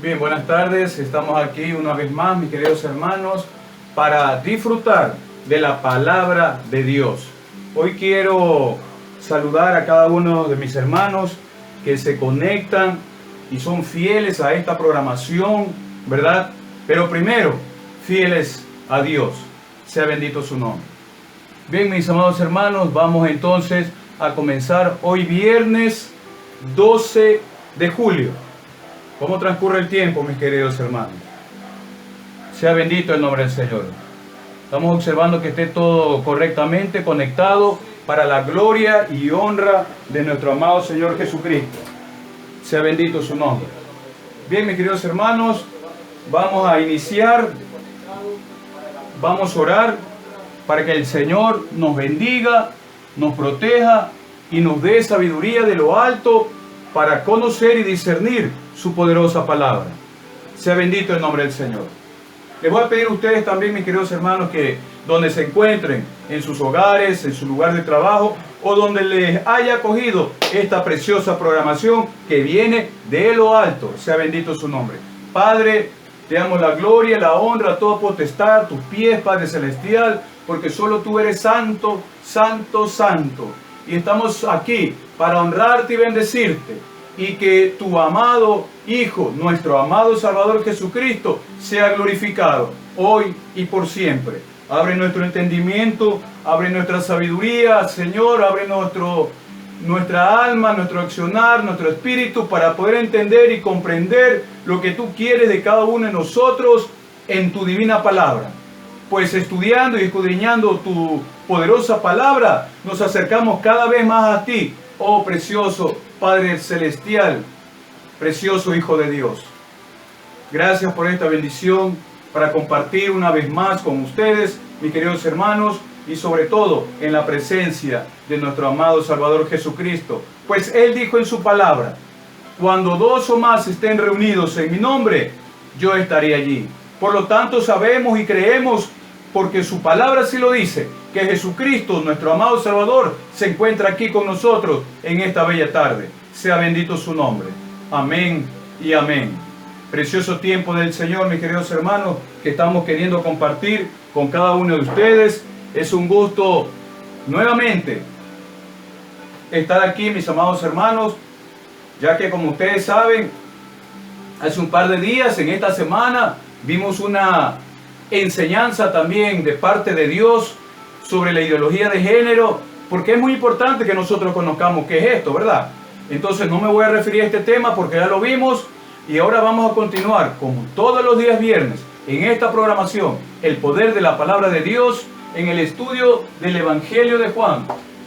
Bien, buenas tardes. Estamos aquí una vez más, mis queridos hermanos, para disfrutar de la palabra de Dios. Hoy quiero saludar a cada uno de mis hermanos que se conectan y son fieles a esta programación, ¿verdad? Pero primero, fieles a Dios. Sea bendito su nombre. Bien, mis amados hermanos, vamos entonces a comenzar hoy viernes 12 de julio. ¿Cómo transcurre el tiempo, mis queridos hermanos? Sea bendito el nombre del Señor. Estamos observando que esté todo correctamente conectado para la gloria y honra de nuestro amado Señor Jesucristo. Sea bendito su nombre. Bien, mis queridos hermanos, vamos a iniciar. Vamos a orar para que el Señor nos bendiga, nos proteja y nos dé sabiduría de lo alto para conocer y discernir su poderosa palabra. Sea bendito el nombre del Señor. Les voy a pedir a ustedes también, mis queridos hermanos, que donde se encuentren, en sus hogares, en su lugar de trabajo, o donde les haya acogido esta preciosa programación que viene de lo alto, sea bendito su nombre. Padre, te damos la gloria, la honra, toda potestad a tus pies, Padre Celestial, porque solo tú eres santo, santo, santo. Y estamos aquí para honrarte y bendecirte, y que tu amado Hijo, nuestro amado Salvador Jesucristo, sea glorificado hoy y por siempre. Abre nuestro entendimiento, abre nuestra sabiduría, Señor, abre nuestra alma, nuestro accionar, nuestro espíritu, para poder entender y comprender lo que tú quieres de cada uno de nosotros en tu divina palabra. Pues estudiando y escudriñando tu poderosa palabra, nos acercamos cada vez más a ti, oh precioso Padre Celestial, precioso Hijo de Dios. Gracias por esta bendición para compartir una vez más con ustedes, mis queridos hermanos, y sobre todo en la presencia de nuestro amado Salvador Jesucristo. Pues Él dijo en su palabra: cuando dos o más estén reunidos en mi nombre, yo estaré allí. Por lo tanto, sabemos y creemos, porque su palabra así lo dice, que Jesucristo, nuestro amado Salvador, se encuentra aquí con nosotros en esta bella tarde. Sea bendito su nombre. Amén y amén. Precioso tiempo del Señor, mis queridos hermanos, que estamos queriendo compartir con cada uno de ustedes. Es un gusto nuevamente estar aquí, mis amados hermanos, ya que, como ustedes saben, hace un par de días, en esta semana, vimos una enseñanza también de parte de Dios sobre la ideología de género, porque es muy importante que nosotros conozcamos qué es esto, ¿verdad? Entonces no me voy a referir a este tema porque ya lo vimos, y ahora vamos a continuar como todos los días viernes en esta programación, el poder de la palabra de Dios, en el estudio del Evangelio de Juan.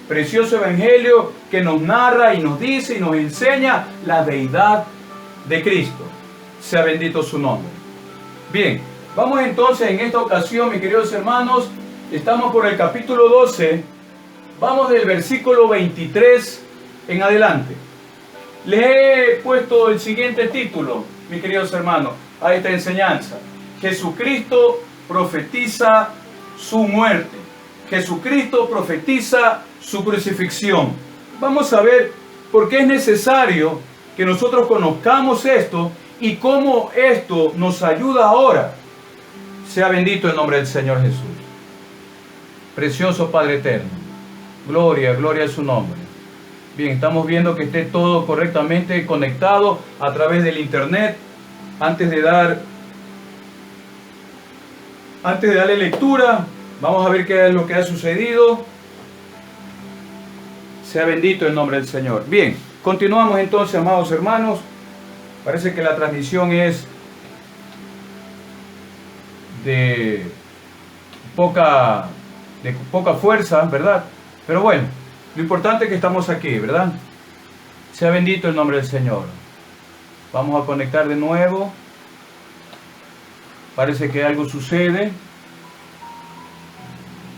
Precioso Evangelio que nos narra y nos dice y nos enseña la deidad de Cristo. Sea bendito su nombre. Bien, vamos entonces en esta ocasión, mis queridos hermanos, estamos por el capítulo 12, vamos del versículo 23 en adelante. Les he puesto el siguiente título, mis queridos hermanos, a esta enseñanza: Jesucristo profetiza su muerte. Jesucristo profetiza su crucifixión. Vamos a ver por qué es necesario que nosotros conozcamos esto y cómo esto nos ayuda ahora. Sea bendito el nombre del Señor Jesús. Precioso Padre eterno, gloria, gloria a su nombre. Bien, estamos viendo que esté todo correctamente conectado a través del internet. Antes de darle lectura, vamos a ver qué es lo que ha sucedido. Sea bendito el nombre del Señor. Bien, continuamos entonces, amados hermanos. Parece que la transmisión es de poca fuerza, ¿verdad? Pero bueno, lo importante es que estamos aquí, ¿verdad? Sea bendito el nombre del Señor. Vamos a conectar de nuevo. Parece que algo sucede.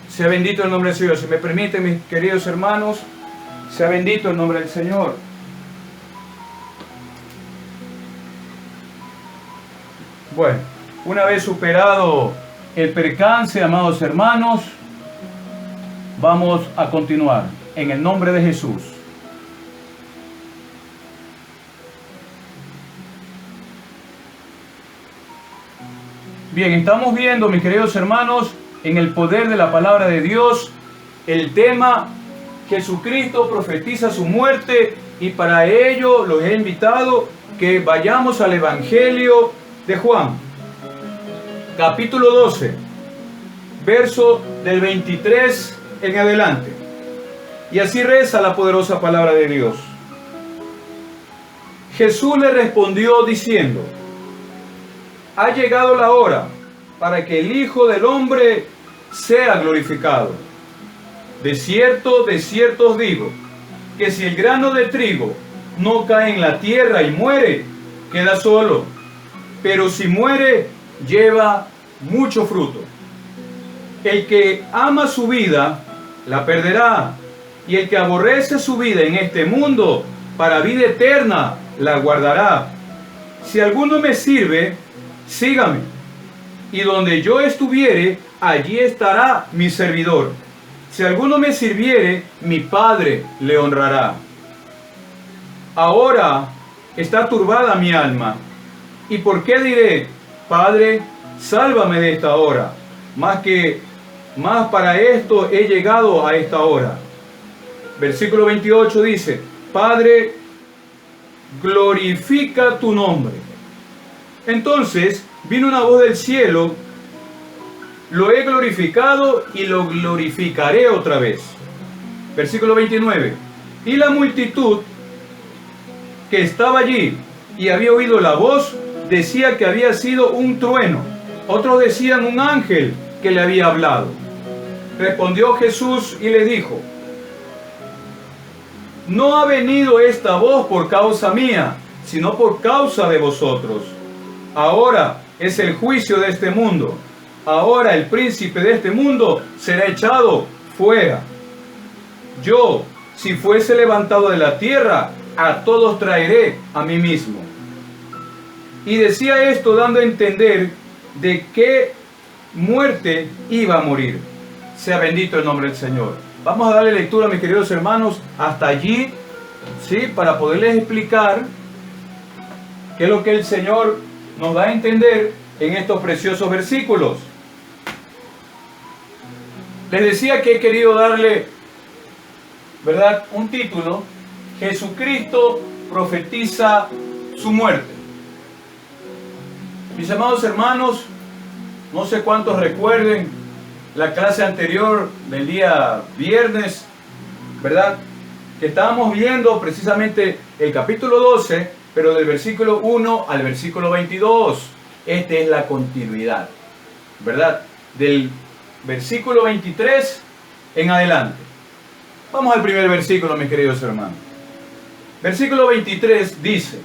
Sea bendito el nombre del Señor. Si me permiten, mis queridos hermanos, sea bendito el nombre del Señor. Bueno, una vez superado el percance, amados hermanos, vamos a continuar en el nombre de Jesús. Bien, estamos viendo, mis queridos hermanos, en el poder de la palabra de Dios, el tema Jesucristo profetiza su muerte, y para ello los he invitado que vayamos al Evangelio de Juan, capítulo 12, verso del 23 en adelante. Y así reza la poderosa palabra de Dios. Jesús le respondió diciendo: ha llegado la hora para que el Hijo del Hombre sea glorificado. De cierto os digo, que si el grano de trigo no cae en la tierra y muere, queda solo, pero si muere, lleva mucho fruto. El que ama su vida, la perderá, y el que aborrece su vida en este mundo, para vida eterna, la guardará. Si alguno me sirve, sígame, y donde yo estuviere, allí estará mi servidor. Si alguno me sirviere, mi Padre le honrará. Ahora está turbada mi alma. ¿Y por qué diré, Padre, sálvame de esta hora? Más para esto he llegado a esta hora. Versículo 28 dice: Padre, glorifica tu nombre. Entonces vino una voz del cielo: lo he glorificado y lo glorificaré otra vez. Versículo 29. Y la multitud que estaba allí y había oído la voz decía que había sido un trueno. Otros decían un ángel que le había hablado. Respondió Jesús y les dijo: no ha venido esta voz por causa mía, sino por causa de vosotros. Ahora es el juicio de este mundo. Ahora el príncipe de este mundo será echado fuera. Yo, si fuese levantado de la tierra, a todos traeré a mí mismo. Y decía esto dando a entender de qué muerte iba a morir. Sea bendito el nombre del Señor. Vamos a darle lectura, mis queridos hermanos, hasta allí, ¿sí? Para poderles explicar qué es lo que el Señor nos da a entender en estos preciosos versículos. Les decía que he querido darle, ¿verdad?, un título: Jesucristo profetiza su muerte. Mis amados hermanos, no sé cuántos recuerden la clase anterior del día viernes, ¿verdad?, que estábamos viendo precisamente el capítulo 12, pero del versículo 1 al versículo 22. Esta es la continuidad, ¿verdad?, del versículo 23 en adelante. Vamos al primer versículo, mis queridos hermanos. Versículo 23 dice: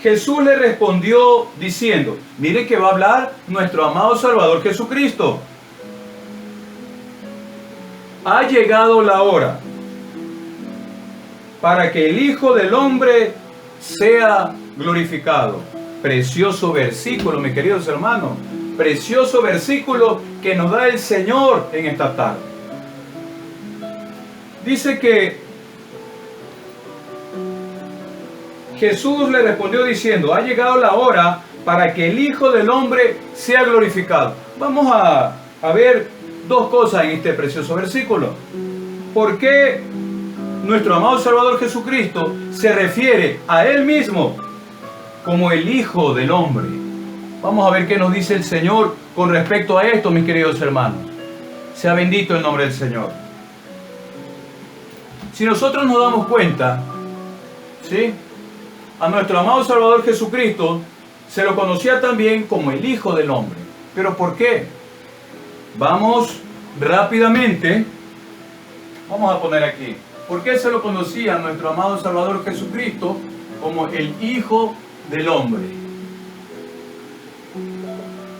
Jesús le respondió diciendo, mire que va a hablar nuestro amado Salvador Jesucristo. Ha llegado la hora para que el Hijo del Hombre sea glorificado. Precioso versículo, mis queridos hermanos. Precioso versículo que nos da el Señor en esta tarde. Dice que Jesús le respondió diciendo: ha llegado la hora para que el Hijo del Hombre sea glorificado. Vamos a ver dos cosas en este precioso versículo. ¿Por qué nuestro amado Salvador Jesucristo se refiere a Él mismo como el Hijo del Hombre? Vamos a ver qué nos dice el Señor con respecto a esto, mis queridos hermanos. Sea bendito el nombre del Señor. Si nosotros nos damos cuenta, ¿sí?, a nuestro amado Salvador Jesucristo se lo conocía también como el Hijo del Hombre. ¿Pero por qué? Vamos rápidamente. Vamos a poner aquí: ¿por qué se lo conocía a nuestro amado Salvador Jesucristo como el Hijo del Hombre?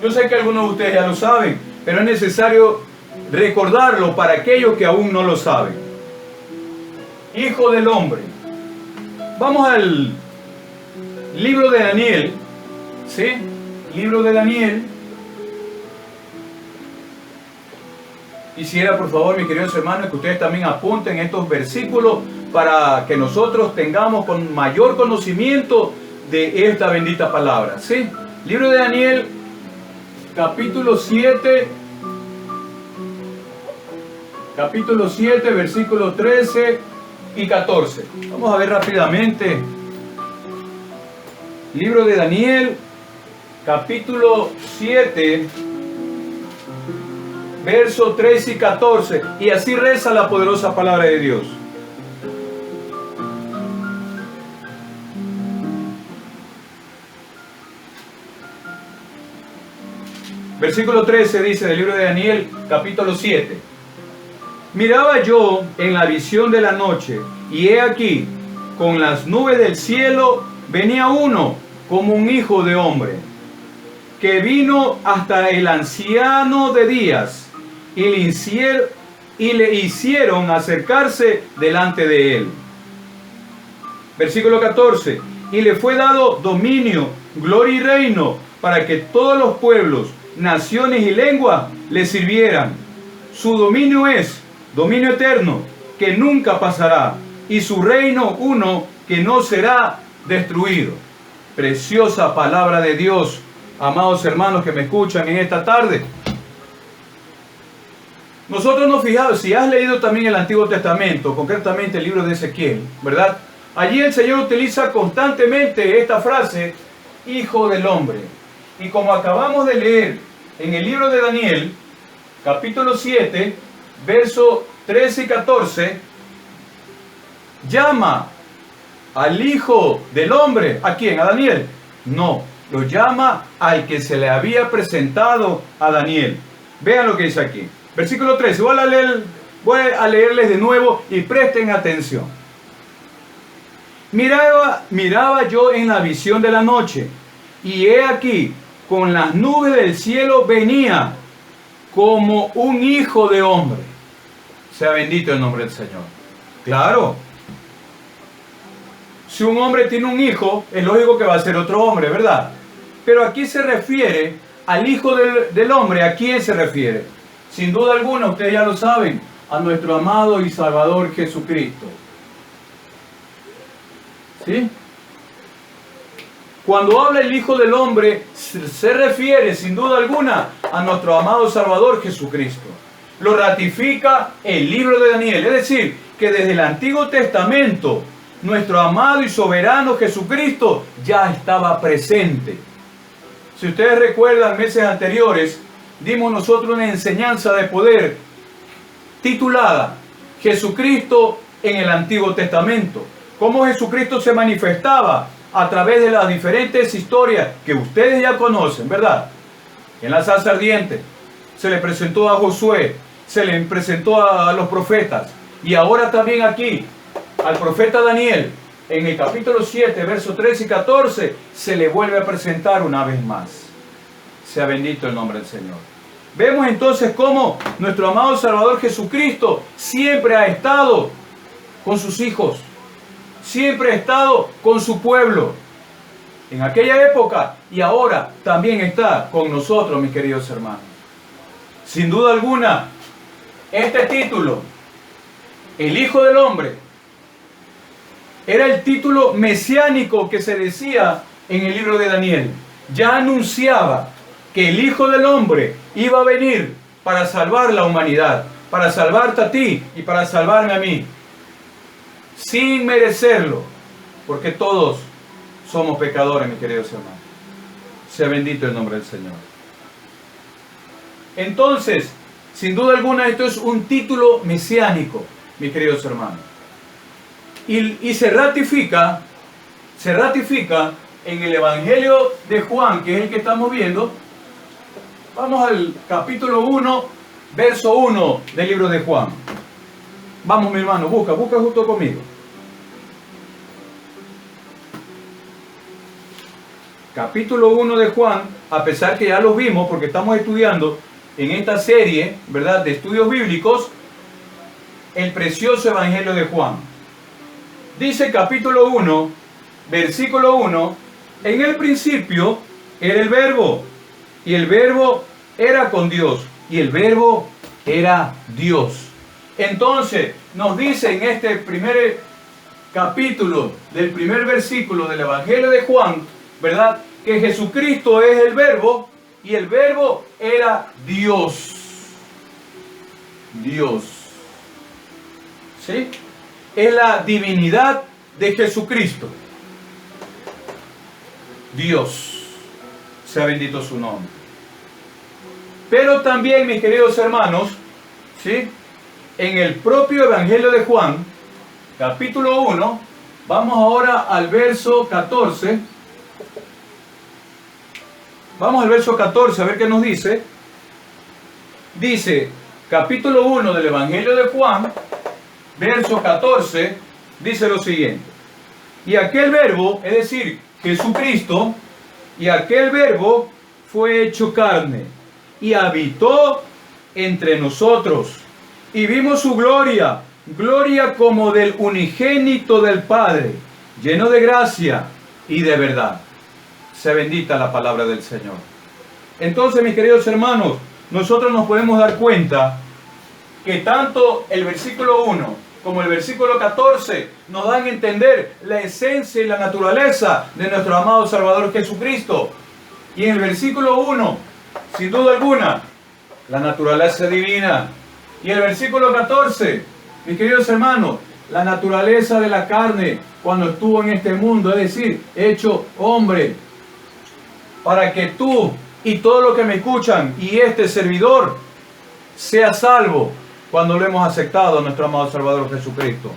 Yo sé que algunos de ustedes ya lo saben, pero es necesario recordarlo para aquellos que aún no lo saben. Hijo del Hombre. Vamos al libro de Daniel, ¿sí? Libro de Daniel. Quisiera, por favor, mis queridos hermanos, que ustedes también apunten estos versículos para que nosotros tengamos con mayor conocimiento de esta bendita palabra, ¿sí? Libro de Daniel, capítulo 7, versículos 13 y 14. Vamos a ver rápidamente. Libro de Daniel, capítulo 7, versos 13 y 14. Y así reza la poderosa palabra de Dios. Versículo 13 dice del libro de Daniel, capítulo 7. Miraba yo en la visión de la noche, y he aquí, con las nubes del cielo, venía uno como un hijo de hombre, que vino hasta el anciano de días, y le hicieron acercarse delante de él. Versículo 14. Y le fue dado dominio, gloria y reino, para que todos los pueblos, naciones y lenguas le sirvieran. Su dominio es dominio eterno, que nunca pasará, y su reino uno que no será destruido. Preciosa palabra de Dios, amados hermanos que me escuchan en esta tarde. Nosotros nos fijamos, si has leído también el Antiguo Testamento, concretamente el libro de Ezequiel, ¿verdad? Allí el Señor utiliza constantemente esta frase, hijo del hombre. Y como acabamos de leer en el libro de Daniel, capítulo 7, versos 13 y 14, llama al hijo del hombre. ¿A quién? ¿A Daniel? No, lo llama al que se le había presentado a Daniel. Vean lo que dice aquí. Versículo 13. Voy a leerles de nuevo y presten atención. Miraba yo en la visión de la noche, y he aquí, con las nubes del cielo venía como un hijo de hombre. Sea bendito el nombre del Señor. Claro. Si un hombre tiene un hijo, es lógico que va a ser otro hombre, ¿verdad? Pero aquí se refiere al hijo del hombre. ¿A quién se refiere? Sin duda alguna, ustedes ya lo saben, a nuestro amado y Salvador Jesucristo. ¿Sí? Cuando habla el Hijo del Hombre, se refiere sin duda alguna a nuestro amado Salvador Jesucristo. Lo ratifica el libro de Daniel. Es decir, que desde el Antiguo Testamento, nuestro amado y soberano Jesucristo ya estaba presente. Si ustedes recuerdan, meses anteriores, dimos nosotros una enseñanza de poder titulada Jesucristo en el Antiguo Testamento. Cómo Jesucristo se manifestaba a través de las diferentes historias que ustedes ya conocen, ¿verdad? En la zarza ardiente se le presentó a Josué, se le presentó a los profetas, y ahora también aquí al profeta Daniel, en el capítulo 7, versos 13 y 14, se le vuelve a presentar una vez más. Sea bendito el nombre del Señor. Vemos entonces cómo nuestro amado Salvador Jesucristo siempre ha estado con sus hijos, siempre ha estado con su pueblo, en aquella época, y ahora también está con nosotros, mis queridos hermanos. Sin duda alguna, este título, el Hijo del Hombre, era el título mesiánico que se decía en el libro de Daniel. Ya anunciaba que el Hijo del Hombre iba a venir para salvar la humanidad, para salvarte a ti y para salvarme a mí, sin merecerlo, porque todos somos pecadores, mis queridos hermanos. Sea bendito el nombre del Señor. Entonces, sin duda alguna, esto es un título mesiánico, mis queridos hermanos. Y se ratifica en el Evangelio de Juan, que es el que estamos viendo. Vamos al capítulo 1, verso 1 del libro de Juan. Vamos, mi hermano, busca justo conmigo. Capítulo 1 de Juan, a pesar que ya los vimos, porque estamos estudiando en esta serie, ¿verdad?, de estudios bíblicos, el precioso Evangelio de Juan. Dice capítulo 1, versículo 1, en el principio era el Verbo, y el Verbo era con Dios, y el Verbo era Dios. Entonces, nos dice en este primer capítulo del primer versículo del Evangelio de Juan, ¿verdad?, que Jesucristo es el Verbo, y el verbo era Dios. Dios. ¿Sí? Es la divinidad de Jesucristo. Dios. Sea bendito su nombre. Pero también, mis queridos hermanos, ¿sí?, en el propio Evangelio de Juan, capítulo 1, vamos ahora al verso 14. Vamos al verso 14 a ver qué nos dice. Dice, capítulo 1 del Evangelio de Juan, verso 14, dice lo siguiente. Y aquel verbo, es decir, Jesucristo, y aquel verbo fue hecho carne y habitó entre nosotros. Y vimos su gloria, gloria como del unigénito del Padre, lleno de gracia y de verdad. Sea bendita la palabra del Señor. Entonces, mis queridos hermanos, nosotros nos podemos dar cuenta que tanto el versículo 1 como el versículo 14 nos dan a entender la esencia y la naturaleza de nuestro amado Salvador Jesucristo. Y en el versículo 1, sin duda alguna, la naturaleza divina. Y el versículo 14, mis queridos hermanos, la naturaleza de la carne cuando estuvo en este mundo, es decir, hecho hombre, para que tú y todos los que me escuchan y este servidor sea salvo cuando lo hemos aceptado a nuestro amado Salvador Jesucristo.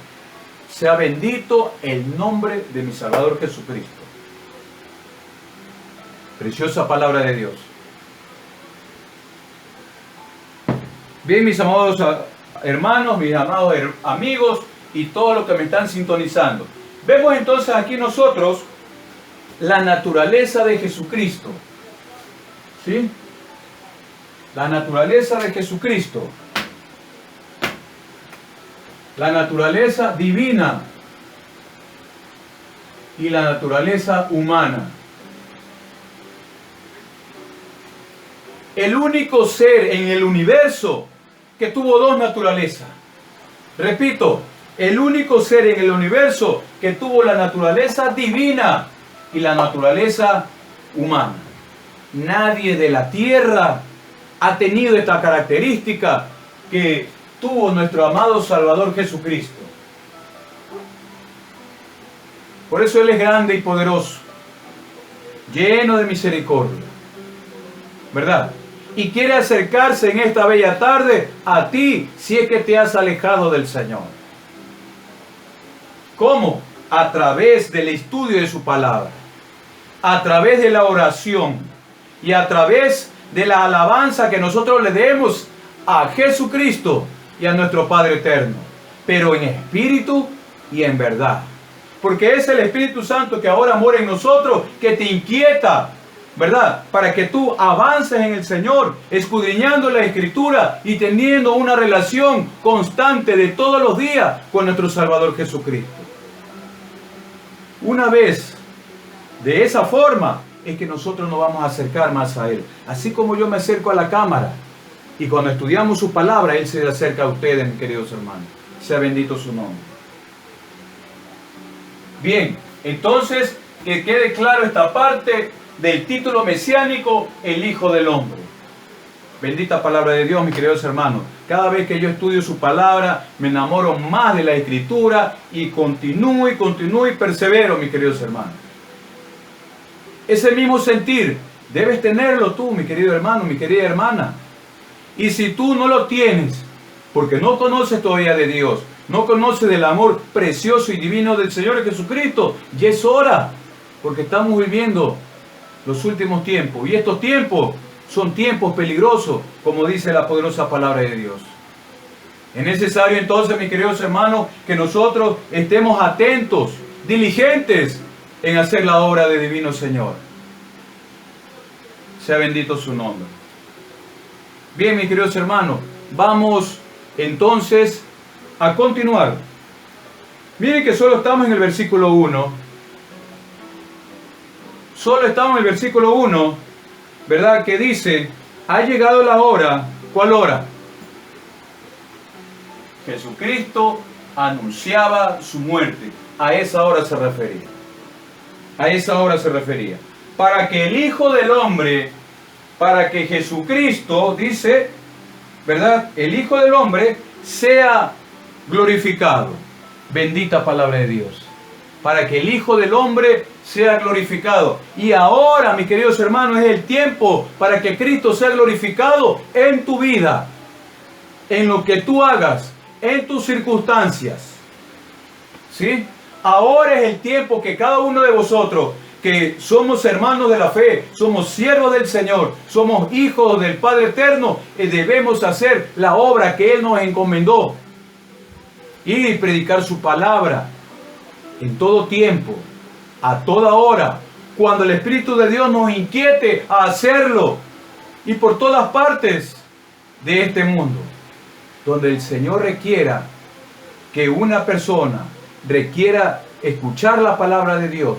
Sea bendito el nombre de mi Salvador Jesucristo. Preciosa palabra de Dios. Bien, mis amados hermanos, mis amados amigos y todos los que me están sintonizando. Vemos entonces aquí nosotros la naturaleza de Jesucristo. ¿Sí? La naturaleza de Jesucristo. La naturaleza divina y la naturaleza humana. El único ser en el universo que tuvo dos naturalezas. Repito, el único ser en el universo que tuvo la naturaleza divina y la naturaleza humana. Nadie de la tierra ha tenido esta característica que tuvo nuestro amado Salvador Jesucristo. Por eso Él es grande y poderoso, lleno de misericordia, ¿verdad? Y quiere acercarse en esta bella tarde a ti si es que te has alejado del Señor. ¿Cómo? A través del estudio de su palabra, a través de la oración y a través de la alabanza que nosotros le demos a Jesucristo y a nuestro Padre eterno, pero en espíritu y en verdad. Porque es el Espíritu Santo que ahora mora en nosotros, que te inquieta, ¿verdad? Para que tú avances en el Señor, escudriñando la Escritura y teniendo una relación constante de todos los días con nuestro Salvador Jesucristo. Una vez de esa forma es que nosotros nos vamos a acercar más a Él. Así como yo me acerco a la cámara y cuando estudiamos su palabra, Él se acerca a ustedes, mis queridos hermanos. Sea bendito su nombre. Bien, entonces que quede claro esta parte del título mesiánico, el Hijo del Hombre. Bendita palabra de Dios, mis queridos hermanos. Cada vez que yo estudio su palabra, me enamoro más de la Escritura y continúo y persevero, mis queridos hermanos. Ese mismo sentir debes tenerlo tú, mi querido hermano, mi querida hermana. Y si tú no lo tienes, porque no conoces todavía de Dios, no conoces del amor precioso y divino del Señor Jesucristo, ya es hora, porque estamos viviendo los últimos tiempos. Y estos tiempos son tiempos peligrosos, como dice la poderosa palabra de Dios. Es necesario entonces, mis queridos hermanos, que nosotros estemos atentos, diligentes en hacer la obra del divino Señor. Sea bendito su nombre. Bien, mis queridos hermanos, vamos entonces a continuar. Miren que solo estamos en el versículo 1. Solo estamos en el versículo 1, ¿verdad? Que dice, ha llegado la hora. ¿Cuál hora? Jesucristo anunciaba su muerte. A esa hora se refería. A esa hora se refería. Para que el Hijo del Hombre para que Jesucristo, dice, ¿verdad?, el Hijo del Hombre, sea glorificado. Bendita palabra de Dios. Para que el Hijo del Hombre sea glorificado. Y ahora, mis queridos hermanos, es el tiempo para que Cristo sea glorificado en tu vida, en lo que tú hagas, en tus circunstancias. ¿Sí? Ahora es el tiempo que cada uno de vosotros, que somos hermanos de la fe, somos siervos del Señor, somos hijos del Padre Eterno, debemos hacer la obra que Él nos encomendó. Ir y predicar su palabra en todo tiempo, a toda hora, cuando el Espíritu de Dios nos inquiete a hacerlo, y por todas partes de este mundo, donde el Señor requiera que una persona requiera escuchar la palabra de Dios,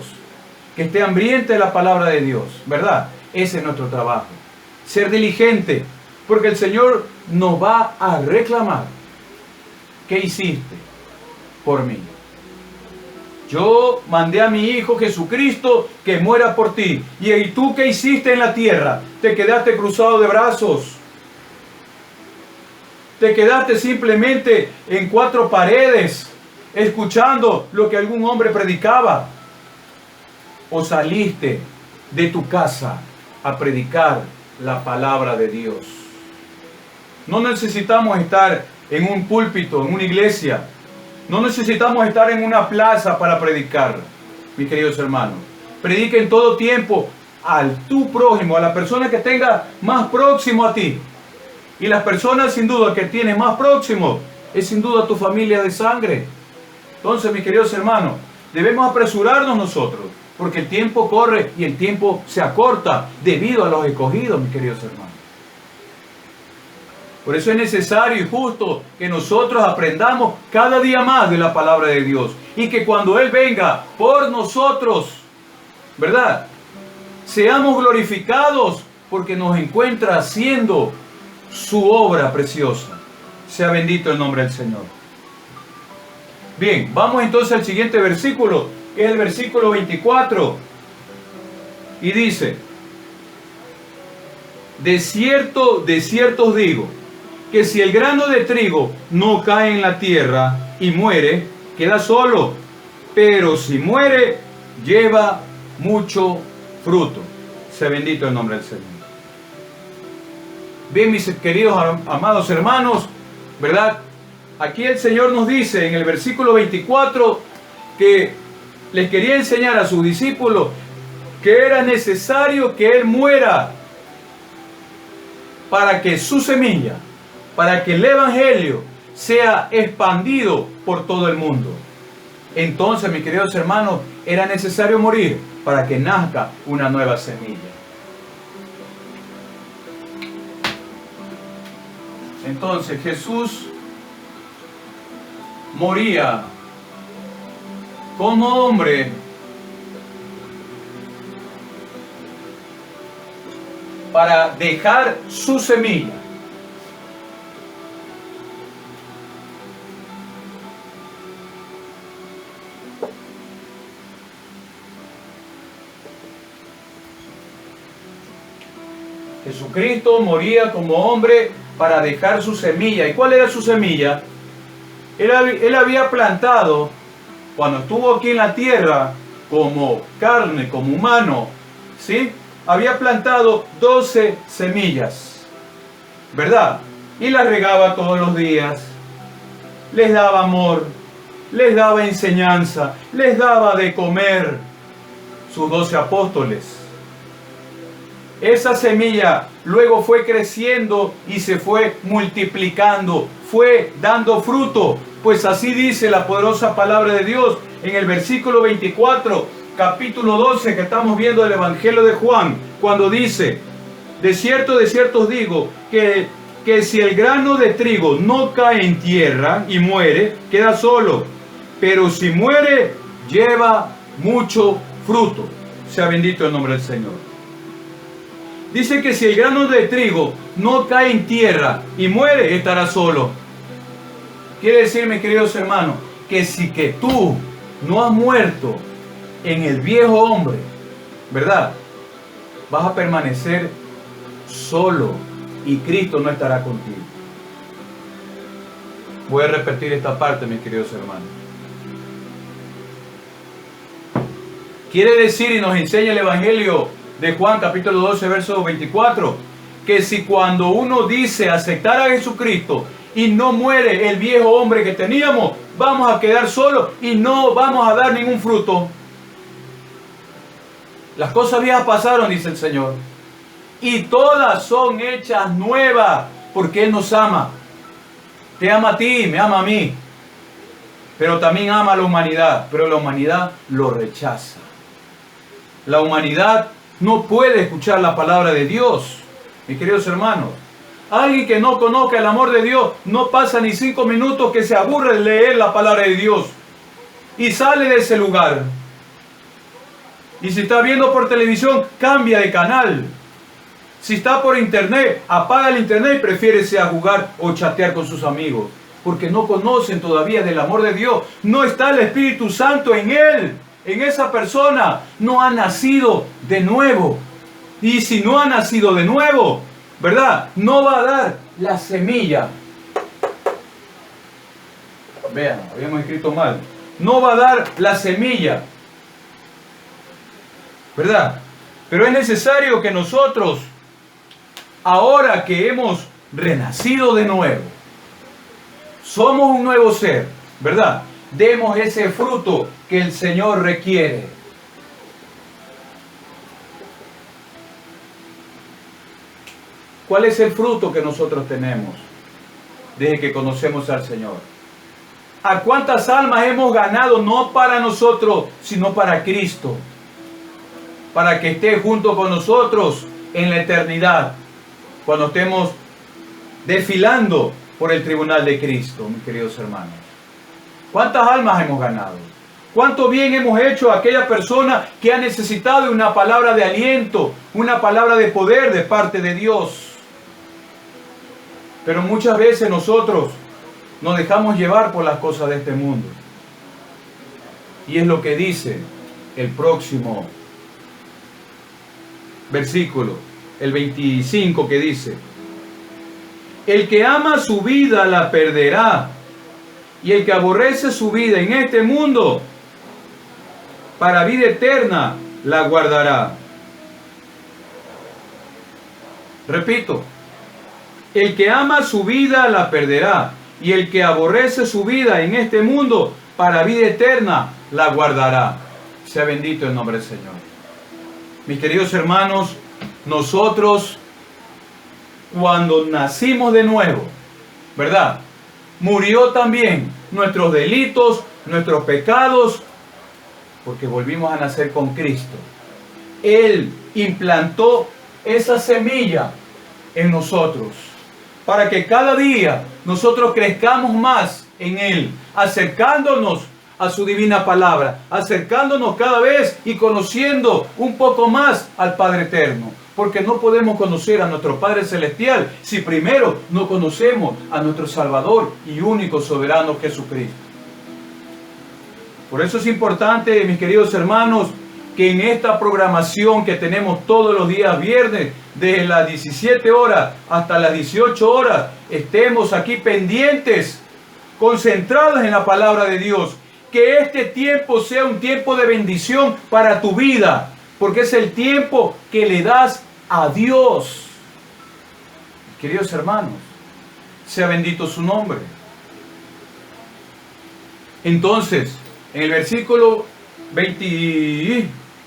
que esté hambriente de la palabra de Dios, ¿verdad? Ese es nuestro trabajo. Ser diligente, porque el Señor nos va a reclamar. ¿Qué hiciste por mí? Yo mandé a mi Hijo Jesucristo que muera por ti. ¿Y tú qué hiciste en la tierra? ¿Te quedaste cruzado de brazos? ¿Te quedaste simplemente en cuatro paredes escuchando lo que algún hombre predicaba? ¿O saliste de tu casa a predicar la palabra de Dios? No necesitamos estar en un púlpito, en una iglesia. No necesitamos estar en una plaza para predicar, mis queridos hermanos. Predica en todo tiempo al tu prójimo, a la persona que tenga más próximo a ti. Y las personas sin duda que tienes más próximo es sin duda tu familia de sangre. Entonces, mis queridos hermanos, debemos apresurarnos nosotros, porque el tiempo corre y el tiempo se acorta debido a los escogidos, mis queridos hermanos. Por eso es necesario y justo que nosotros aprendamos cada día más de la palabra de Dios. Y que cuando Él venga por nosotros, ¿verdad?, seamos glorificados porque nos encuentra haciendo su obra preciosa. Sea bendito el nombre del Señor. Bien, vamos entonces al siguiente versículo, que es el versículo 24. Y dice: de cierto os digo, que si el grano de trigo no cae en la tierra y muere, queda solo, pero si muere, lleva mucho fruto. Sea bendito el nombre del Señor. Bien, mis queridos amados hermanos, ¿verdad? Aquí el Señor nos dice en el versículo 24 que les quería enseñar a sus discípulos que era necesario que Él muera para que su semilla, para que el Evangelio sea expandido por todo el mundo. Entonces, mis queridos hermanos, era necesario morir para que nazca una nueva semilla. Entonces, Jesús moría como hombre para dejar su semilla. Jesucristo moría como hombre para dejar su semilla. ¿Y cuál era su semilla? Él había plantado, cuando estuvo aquí en la tierra, como carne, como humano, ¿sí? Había plantado 12 semillas, ¿verdad? Y las regaba todos los días, les daba amor, les daba enseñanza, les daba de comer, sus 12 apóstoles. Esa semilla luego fue creciendo y se fue multiplicando, fue dando fruto, pues así dice la poderosa palabra de Dios en el versículo 24, capítulo 12 que estamos viendo del Evangelio de Juan, cuando dice: de cierto os digo que si el grano de trigo no cae en tierra y muere, queda solo, pero si muere, lleva mucho fruto. Sea bendito el nombre del Señor. Dice que si el grano de trigo no cae en tierra y muere, estará solo. Quiere decir, mis queridos hermanos, que si que tú no has muerto en el viejo hombre, ¿verdad?, vas a permanecer solo y Cristo no estará contigo. Voy a repetir esta parte, mis queridos hermanos. Quiere decir, y nos enseña el Evangelio de Juan, capítulo 12, verso 24, que si cuando uno dice aceptar a Jesucristo y no muere el viejo hombre que teníamos, vamos a quedar solos y no vamos a dar ningún fruto. Las cosas viejas pasaron, dice el Señor, y todas son hechas nuevas, porque Él nos ama. Te ama a ti, me ama a mí, pero también ama a la humanidad, pero la humanidad lo rechaza. La humanidad no puede escuchar la palabra de Dios, mis queridos hermanos. Alguien que no conozca el amor de Dios no pasa ni 5 minutos que se aburre de leer la palabra de Dios y sale de ese lugar. Y si está viendo por televisión, cambia de canal. Si está por internet, apaga el internet y prefiere irse a jugar o chatear con sus amigos, porque no conocen todavía del amor de Dios. No está el Espíritu Santo en él, en esa persona. No ha nacido de nuevo. Y si no ha nacido de nuevo, ¿verdad?, no va a dar la semilla. Vean, habíamos escrito mal. No va a dar la semilla, ¿verdad? Pero es necesario que nosotros, ahora que hemos renacido de nuevo, somos un nuevo ser, ¿verdad?, demos ese fruto que el Señor requiere. ¿Cuál es el fruto que nosotros tenemos desde que conocemos al Señor? ¿A cuántas almas hemos ganado? No para nosotros, sino para Cristo, para que esté junto con nosotros en la eternidad, cuando estemos desfilando por el tribunal de Cristo, mis queridos hermanos. ¿Cuántas almas hemos ganado? ¿Cuánto bien hemos hecho a aquella persona que ha necesitado de una palabra de aliento, una palabra de poder de parte de Dios? Pero muchas veces nosotros nos dejamos llevar por las cosas de este mundo. Y es lo que dice el próximo versículo, el 25, que dice: el que ama su vida la perderá, y el que aborrece su vida en este mundo, para vida eterna la guardará. Repito, el que ama su vida la perderá, y el que aborrece su vida en este mundo, para vida eterna la guardará. Sea bendito el nombre del Señor. Mis queridos hermanos, nosotros cuando nacimos de nuevo, ¿verdad?, murió también nuestros delitos, nuestros pecados, porque volvimos a nacer con Cristo. Él implantó esa semilla en nosotros, para que cada día nosotros crezcamos más en Él, acercándonos a su divina palabra, acercándonos cada vez y conociendo un poco más al Padre Eterno. Porque no podemos conocer a nuestro Padre Celestial si primero no conocemos a nuestro Salvador y único soberano Jesucristo. Por eso es importante, mis queridos hermanos, que en esta programación que tenemos todos los días viernes, desde las 17 horas hasta las 18 horas, estemos aquí pendientes, concentrados en la palabra de Dios. Que este tiempo sea un tiempo de bendición para tu vida, porque es el tiempo que le das a Dios. Queridos hermanos, sea bendito su nombre. Entonces, en el versículo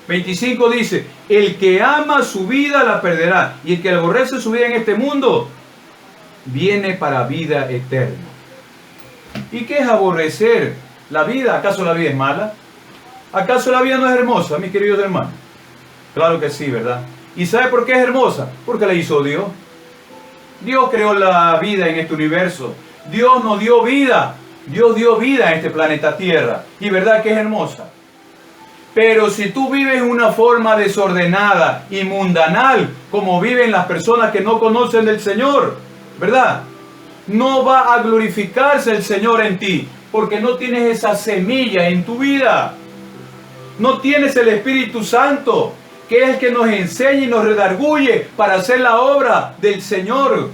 25 dice: el que ama su vida la perderá, y el que aborrece su vida en este mundo viene para vida eterna. ¿Y qué es aborrecer la vida? ¿Acaso la vida es mala? ¿Acaso la vida no es hermosa, mis queridos hermanos? Claro que sí, ¿verdad? ¿Y sabe por qué es hermosa? Porque la hizo Dios. Dios creó la vida en este universo. Dios nos dio vida. Dios dio vida en este planeta Tierra. Y verdad que es hermosa. Pero si tú vives en una forma desordenada y mundanal, como viven las personas que no conocen del Señor, ¿verdad?, no va a glorificarse el Señor en ti, porque no tienes esa semilla en tu vida. No tienes el Espíritu Santo que es el que nos enseña y nos redarguye para hacer la obra del Señor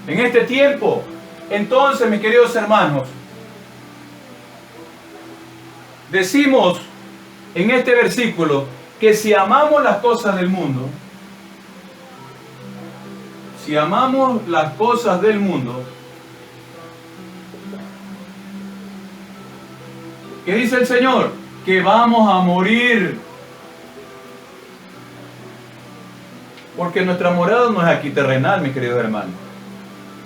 en este tiempo. Entonces, mis queridos hermanos, decimos en este versículo que si amamos las cosas del mundo, si amamos las cosas del mundo, ¿qué dice el Señor? Que vamos a morir. Porque nuestra morada no es aquí terrenal, mis queridos hermanos.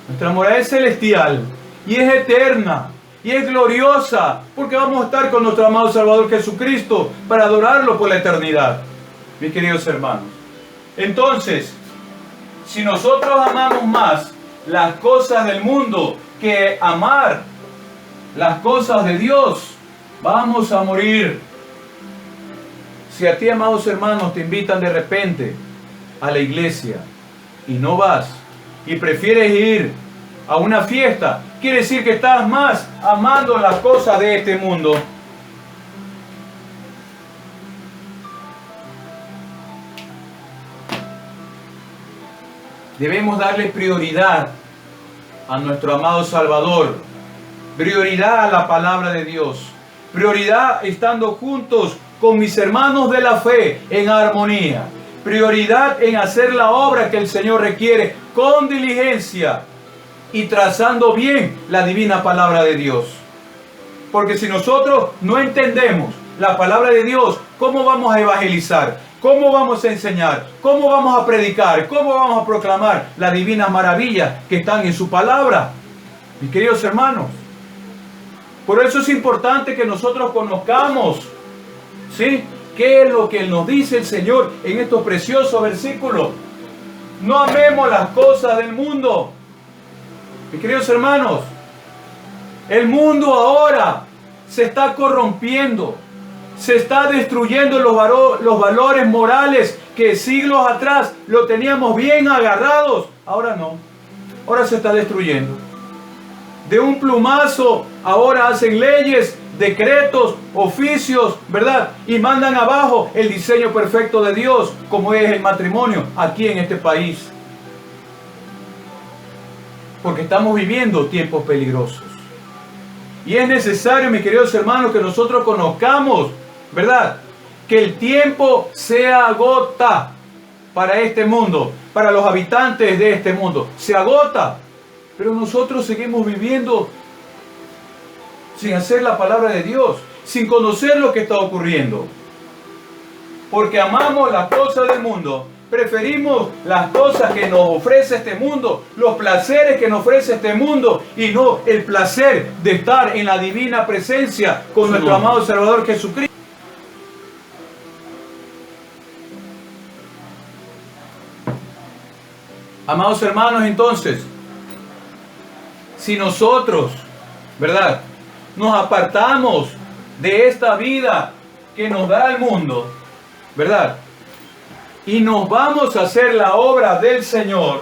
Nuestra morada es celestial y es eterna y es gloriosa, porque vamos a estar con nuestro amado Salvador Jesucristo para adorarlo por la eternidad, mis queridos hermanos. Entonces, si nosotros amamos más las cosas del mundo que amar las cosas de Dios, vamos a morir. Si a ti, amados hermanos, te invitan de repente a la iglesia y no vas y prefieres ir a una fiesta, quiere decir que estás más amando las cosas de este mundo. Debemos darle prioridad a nuestro amado Salvador, prioridad a la palabra de Dios, prioridad estando juntos con mis hermanos de la fe en armonía, prioridad en hacer la obra que el Señor requiere con diligencia y trazando bien la divina palabra de Dios. Porque si nosotros no entendemos la palabra de Dios, ¿cómo vamos a evangelizar? ¿Cómo vamos a enseñar? ¿Cómo vamos a predicar? ¿Cómo vamos a proclamar las divinas maravillas que están en su palabra? Mis queridos hermanos, por eso es importante que nosotros conozcamos, ¿sí?, qué es lo que nos dice el Señor en estos preciosos versículos. No amemos las cosas del mundo. Mis queridos hermanos, el mundo ahora se está corrompiendo, se está destruyendo los valores morales que siglos atrás lo teníamos bien agarrados. Ahora no, ahora se está destruyendo. De un plumazo ahora hacen leyes, decretos, oficios, ¿verdad? Y mandan abajo el diseño perfecto de Dios, como es el matrimonio aquí en este país. Porque estamos viviendo tiempos peligrosos. Y es necesario, mis queridos hermanos, que nosotros conozcamos, ¿verdad?, que el tiempo se agota para este mundo, para los habitantes de este mundo. Se agota. Pero nosotros seguimos viviendo sin hacer la palabra de Dios, sin conocer lo que está ocurriendo. Porque amamos las cosas del mundo, preferimos las cosas que nos ofrece este mundo, los placeres que nos ofrece este mundo, y no el placer de estar en la divina presencia con nuestro amado Salvador Jesucristo. Amados hermanos, entonces, si nosotros, ¿verdad?, nos apartamos de esta vida que nos da el mundo, ¿verdad?, y nos vamos a hacer la obra del Señor,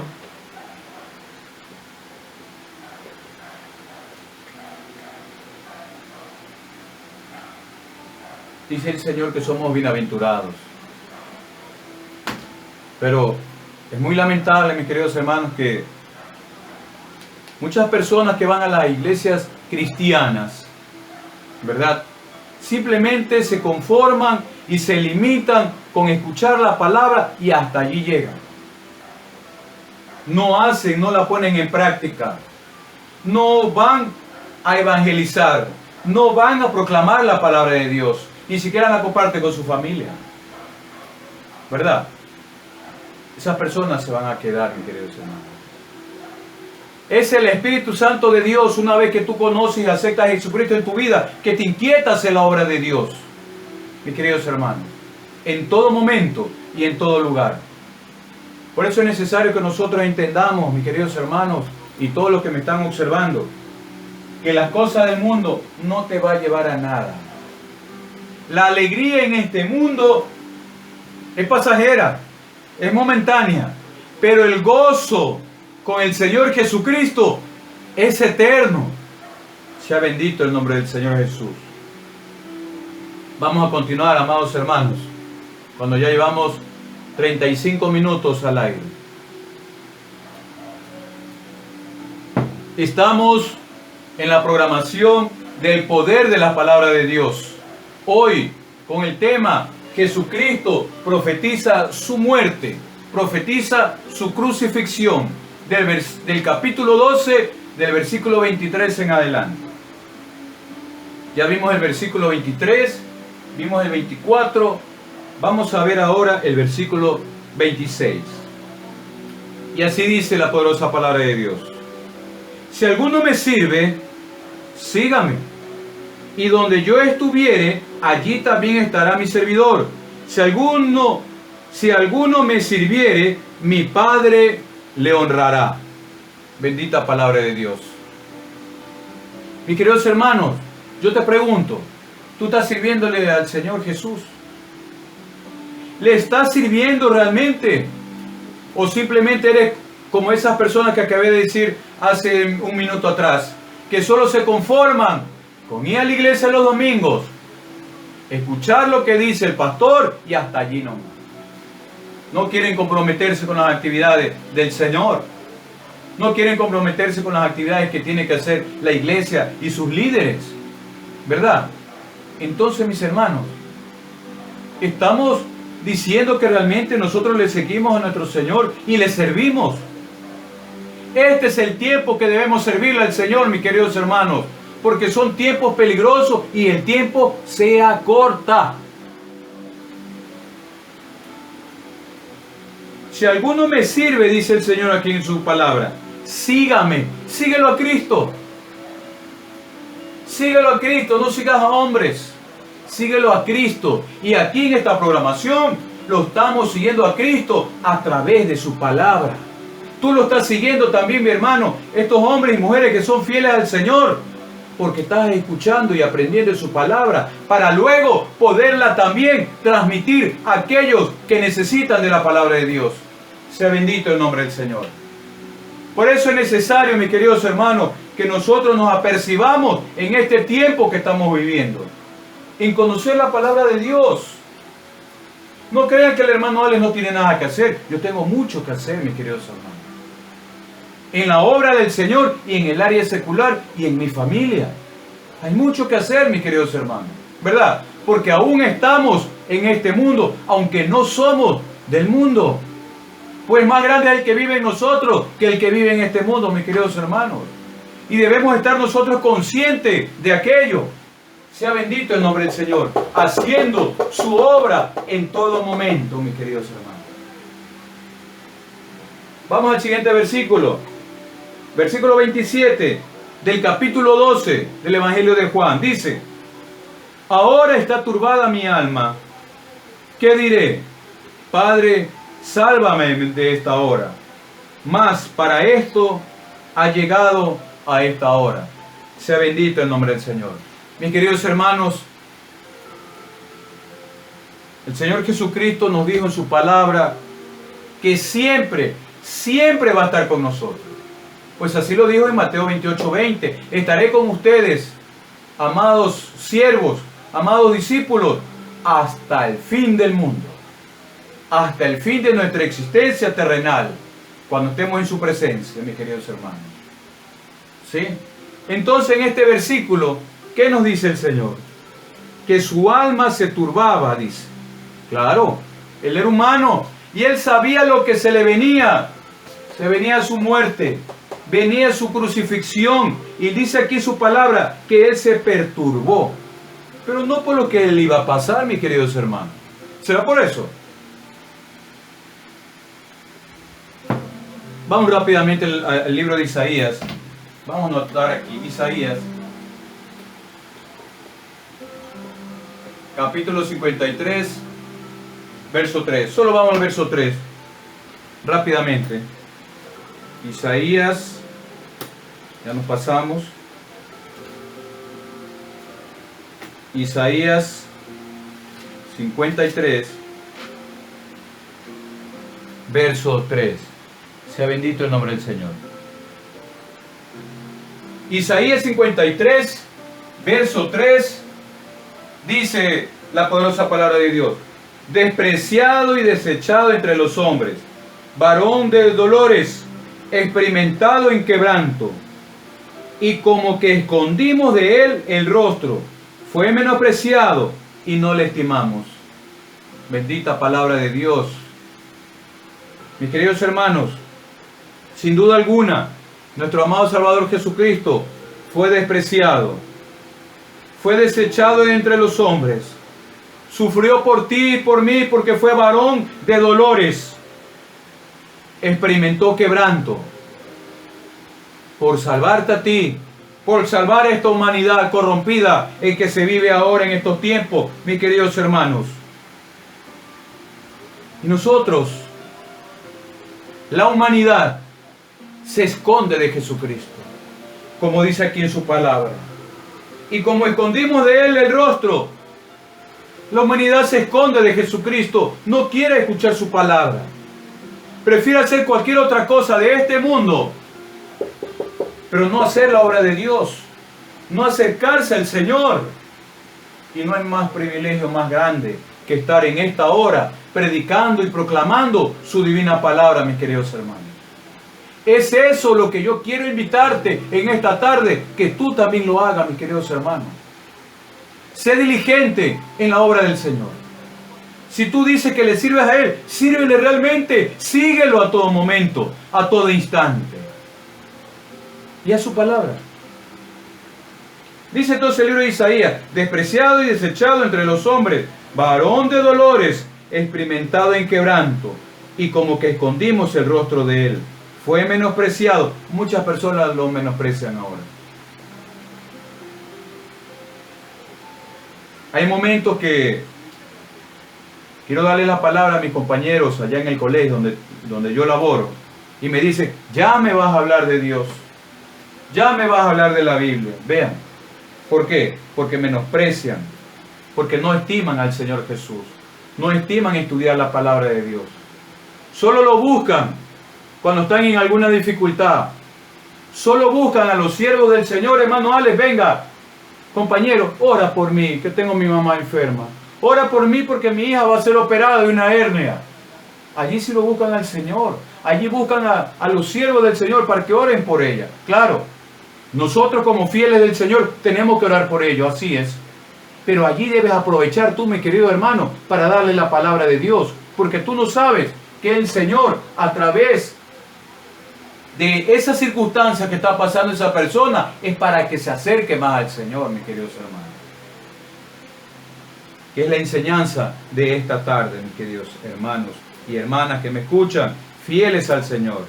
dice el Señor que somos bienaventurados. Pero es muy lamentable, mis queridos hermanos, que muchas personas que van a las iglesias cristianas, ¿verdad?, simplemente se conforman y se limitan con escuchar la palabra y hasta allí llegan. No hacen, no la ponen en práctica. No van a evangelizar. No van a proclamar la palabra de Dios. Ni siquiera la comparten con su familia. ¿Verdad? Esas personas se van a quedar, mis queridos hermanos. Es el Espíritu Santo de Dios, una vez que tú conoces y aceptas a Jesucristo en tu vida, que te inquieta hacer la obra de Dios, mis queridos hermanos, en todo momento y en todo lugar. Por eso es necesario que nosotros entendamos, mis queridos hermanos, y todos los que me están observando, que las cosas del mundo no te va a llevar a nada. La alegría en este mundo es pasajera, es momentánea, pero el gozo con el Señor Jesucristo es eterno. Sea bendito el nombre del Señor Jesús. Vamos a continuar, amados hermanos. cuando ya llevamos 35 minutos al aire. Estamos en la programación del poder de la palabra de Dios. Hoy, con el tema, Jesucristo profetiza su muerte, profetiza su crucifixión, del capítulo 12, del versículo 23 en adelante. Ya vimos el versículo 23, vimos el 24, vamos a ver ahora el versículo 26. Y así dice la poderosa palabra de Dios. Si alguno me sirve, sígame. Y donde yo estuviere, allí también estará mi servidor. Si alguno me sirviere, mi Padre le honrará. Bendita palabra de Dios. Mis queridos hermanos, yo te pregunto, ¿tú estás sirviéndole al Señor Jesús? ¿Le estás sirviendo realmente? ¿O simplemente eres como esas personas que acabé de decir hace un minuto atrás, que solo se conforman con ir a la iglesia los domingos, escuchar lo que dice el pastor y hasta allí nomás? No quieren comprometerse con las actividades del Señor. No quieren comprometerse con las actividades que tiene que hacer la iglesia y sus líderes, ¿verdad? Entonces, mis hermanos, estamos diciendo que realmente nosotros le seguimos a nuestro Señor y le servimos. Este es el tiempo que debemos servirle al Señor, mis queridos hermanos, porque son tiempos peligrosos y el tiempo se acorta. Si alguno me sirve, dice el Señor aquí en su palabra, sígame, síguelo a Cristo. Síguelo a Cristo, no sigas a hombres. Síguelo a Cristo. Y aquí en esta programación lo estamos siguiendo a Cristo a través de su palabra. Tú lo estás siguiendo también, mi hermano, estos hombres y mujeres que son fieles al Señor, porque estás escuchando y aprendiendo de su palabra para luego poderla también transmitir a aquellos que necesitan de la palabra de Dios. Sea bendito el nombre del Señor. Por eso es necesario, mis queridos hermanos, que nosotros nos apercibamos en este tiempo que estamos viviendo, en conocer la palabra de Dios. No crean que el hermano Alex no tiene nada que hacer. Yo tengo mucho que hacer, mis queridos hermanos, en la obra del Señor y en el área secular y en mi familia. Hay mucho que hacer, mis queridos hermanos, ¿verdad? Porque aún estamos en este mundo, aunque no somos del mundo. Pues más grande es el que vive en nosotros que el que vive en este mundo, mis queridos hermanos. Y debemos estar nosotros conscientes de aquello. Sea bendito el nombre del Señor, haciendo su obra en todo momento, mis queridos hermanos. Vamos al siguiente versículo. Versículo 27 del capítulo 12 del Evangelio de Juan. Dice: ahora está turbada mi alma. ¿Qué diré? Padre, sálvame de esta hora. Mas para esto ha llegado a esta hora. Sea bendito el nombre del Señor. Mis queridos hermanos, el Señor Jesucristo nos dijo en su palabra que siempre, siempre va a estar con nosotros. Pues así lo dijo en Mateo 28:20. Estaré con ustedes, amados siervos, amados discípulos, hasta el fin del mundo. Hasta el fin de nuestra existencia terrenal, cuando estemos en su presencia, mis queridos hermanos. ¿Sí? Entonces, en este versículo, ¿qué nos dice el Señor? Que su alma se turbaba, dice. Claro, él era humano y él sabía lo que se le venía. Se venía su muerte, venía su crucifixión. Y dice aquí su palabra que él se perturbó. Pero no por lo que le iba a pasar, mis queridos hermanos. ¿Será por eso? Vamos rápidamente al libro de Isaías. Vamos a notar aquí, Isaías, capítulo 53, verso 3. Solo vamos al verso 3, rápidamente. Isaías, ya nos pasamos. Isaías 53, verso 3. Sea bendito el nombre del Señor. Isaías 53, verso 3, dice la poderosa palabra de Dios: despreciado y desechado entre los hombres, varón de dolores, experimentado en quebranto, y como que escondimos de él el rostro, fue menospreciado y no le estimamos. Bendita palabra de Dios. Mis queridos hermanos, sin duda alguna, nuestro amado Salvador Jesucristo fue despreciado, fue desechado de entre los hombres, sufrió por ti y por mí porque fue varón de dolores, experimentó quebranto, por salvarte a ti, por salvar a esta humanidad corrompida en que se vive ahora en estos tiempos, mis queridos hermanos. Y nosotros, la humanidad, se esconde de Jesucristo, como dice aquí en su palabra. Y como escondimos de él el rostro, la humanidad se esconde de Jesucristo, no quiere escuchar su palabra. Prefiere hacer cualquier otra cosa de este mundo, pero no hacer la obra de Dios, no acercarse al Señor. Y no hay más privilegio más grande que estar en esta hora predicando y proclamando su divina palabra, mis queridos hermanos. Es eso lo que yo quiero invitarte en esta tarde, que tú también lo hagas, mis queridos hermanos. Sé diligente en la obra del Señor. Si tú dices que le sirves a Él, sírvele realmente, síguelo a todo momento, a todo instante. Y a su palabra. Dice entonces el libro de Isaías: despreciado y desechado entre los hombres, varón de dolores, experimentado en quebranto, y como que escondimos el rostro de él. Fue menospreciado. Muchas personas lo menosprecian ahora. Hay momentos que quiero darle la palabra a mis compañeros allá en el colegio donde yo laboro, y me dicen: ya me vas a hablar de Dios, ya me vas a hablar de la Biblia. Vean, ¿por qué? Porque menosprecian, porque no estiman al Señor Jesús, no estiman estudiar la palabra de Dios. Solo lo buscan cuando están en alguna dificultad. Solo buscan a los siervos del Señor. Hermano Alex, venga, compañero, ora por mí, que tengo a mi mamá enferma. Ora por mí porque mi hija va a ser operada de una hernia. Allí sí lo buscan al Señor. Allí buscan a los siervos del Señor para que oren por ella. Claro, nosotros como fieles del Señor tenemos que orar por ellos, así es. Pero allí debes aprovechar tú, mi querido hermano, para darle la palabra de Dios. Porque tú no sabes que el Señor, a través de esa circunstancia que está pasando esa persona, es para que se acerque más al Señor, mis queridos hermanos. Que es la enseñanza de esta tarde, mis queridos hermanos y hermanas que me escuchan, fieles al Señor.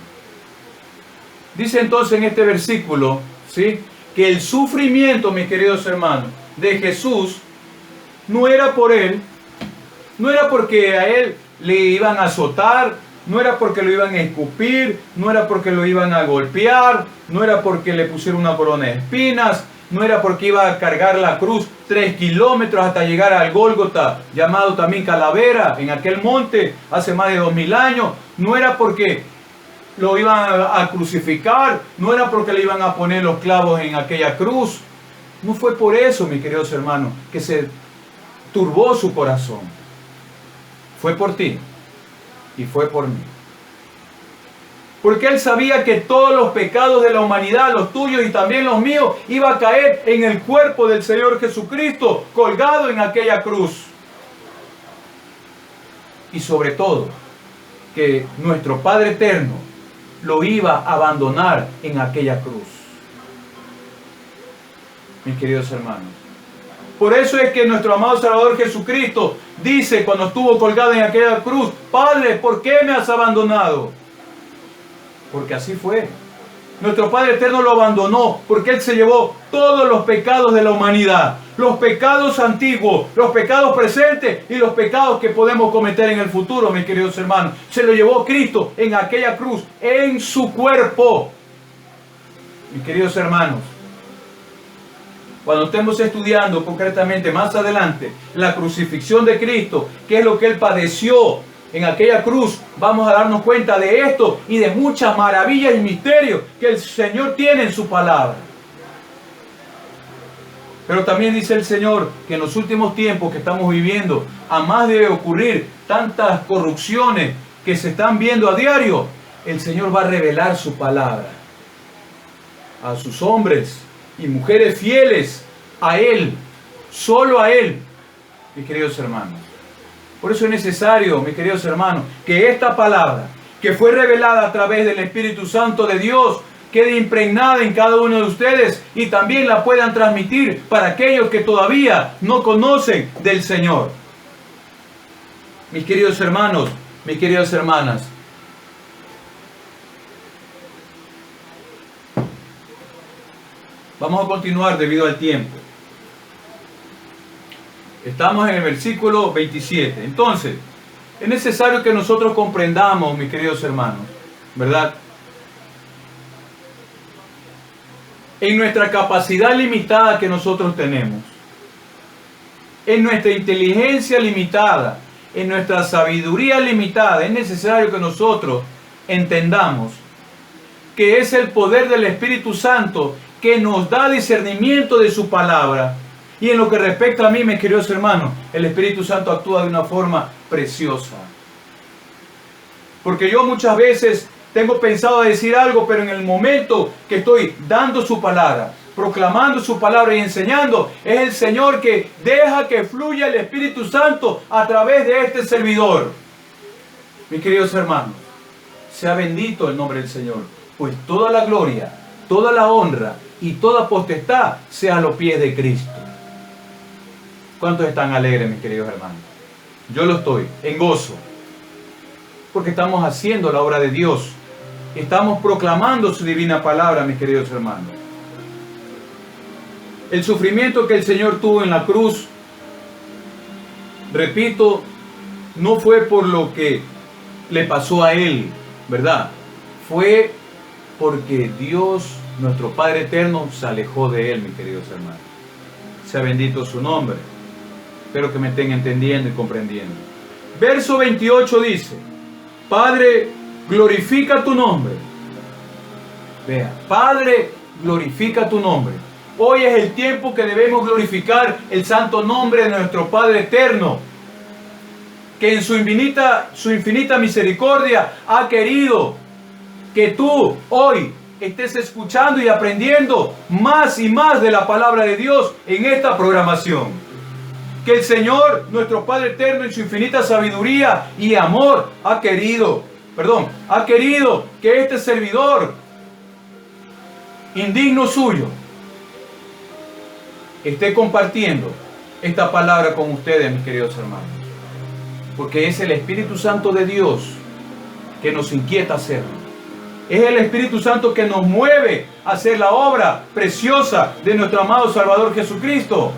Dice entonces en este versículo, ¿sí?, que el sufrimiento, mis queridos hermanos, de Jesús no era por él, no era porque a él le iban a azotar, no era porque lo iban a escupir, no era porque lo iban a golpear, no era porque le pusieron una corona de espinas, no era porque iba a cargar la cruz 3 kilómetros hasta llegar al Gólgota, llamado también Calavera, en aquel monte, hace más de 2000 años, no era porque lo iban a crucificar, no era porque le iban a poner los clavos en aquella cruz. No fue por eso, mis queridos hermanos, que se turbó su corazón. Fue por ti y fue por mí. Porque él sabía que todos los pecados de la humanidad, los tuyos y también los míos, iba a caer en el cuerpo del Señor Jesucristo, colgado en aquella cruz. Y sobre todo, que nuestro Padre Eterno lo iba a abandonar en aquella cruz. Mis queridos hermanos, por eso es que nuestro amado Salvador Jesucristo dice cuando estuvo colgado en aquella cruz: Padre, ¿por qué me has abandonado? Porque así fue. Nuestro Padre Eterno lo abandonó porque Él se llevó todos los pecados de la humanidad. Los pecados antiguos, los pecados presentes y los pecados que podemos cometer en el futuro, mis queridos hermanos. Se lo llevó Cristo en aquella cruz, en su cuerpo. Mis queridos hermanos, cuando estemos estudiando concretamente más adelante la crucifixión de Cristo, qué es lo que Él padeció en aquella cruz, vamos a darnos cuenta de esto y de muchas maravillas y misterios que el Señor tiene en su palabra. Pero también dice el Señor que en los últimos tiempos que estamos viviendo, a más de ocurrir tantas corrupciones que se están viendo a diario, el Señor va a revelar su palabra a sus hombres y mujeres fieles a Él, solo a Él, mis queridos hermanos. Por eso es necesario, mis queridos hermanos, que esta palabra, que fue revelada a través del Espíritu Santo de Dios, quede impregnada en cada uno de ustedes y también la puedan transmitir para aquellos que todavía no conocen del Señor. Mis queridos hermanos, mis queridas hermanas, vamos a continuar debido al tiempo. Estamos en el versículo 27. Entonces, es necesario que nosotros comprendamos, mis queridos hermanos, ¿verdad? En nuestra capacidad limitada que nosotros tenemos, en nuestra inteligencia limitada, en nuestra sabiduría limitada, es necesario que nosotros entendamos que es el poder del Espíritu Santo que nos da discernimiento de su palabra. Y en lo que respecta a mí, mis queridos hermanos, el Espíritu Santo actúa de una forma preciosa. Porque yo muchas veces tengo pensado decir algo, pero en el momento que estoy dando su palabra, proclamando su palabra y enseñando, es el Señor que deja que fluya el Espíritu Santo a través de este servidor. Mis queridos hermanos, sea bendito el nombre del Señor, pues toda la gloria, toda la honra y toda potestad sea a los pies de Cristo. ¿Cuántos están alegres, mis queridos hermanos? Yo lo estoy, en gozo, porque estamos haciendo la obra de Dios. Estamos proclamando su divina palabra, mis queridos hermanos. El sufrimiento que el Señor tuvo en la cruz, repito, no fue por lo que le pasó a Él, ¿verdad? Fue porque Dios, nuestro Padre eterno, se alejó de Él, mis queridos hermanos. Sea bendito su nombre. Espero que me estén entendiendo y comprendiendo. Verso 28 dice: Padre, glorifica tu nombre. Vea, Padre, glorifica tu nombre. Hoy es el tiempo que debemos glorificar el santo nombre de nuestro Padre eterno, que en su infinita misericordia ha querido que tú hoy estés escuchando y aprendiendo más y más de la palabra de Dios en esta programación. Que el Señor, nuestro Padre eterno, en su infinita sabiduría y amor, ha querido que este servidor, indigno suyo, esté compartiendo esta palabra con ustedes, mis queridos hermanos. Porque es el Espíritu Santo de Dios que nos inquieta hacerlo. Es el Espíritu Santo que nos mueve a hacer la obra preciosa de nuestro amado Salvador Jesucristo.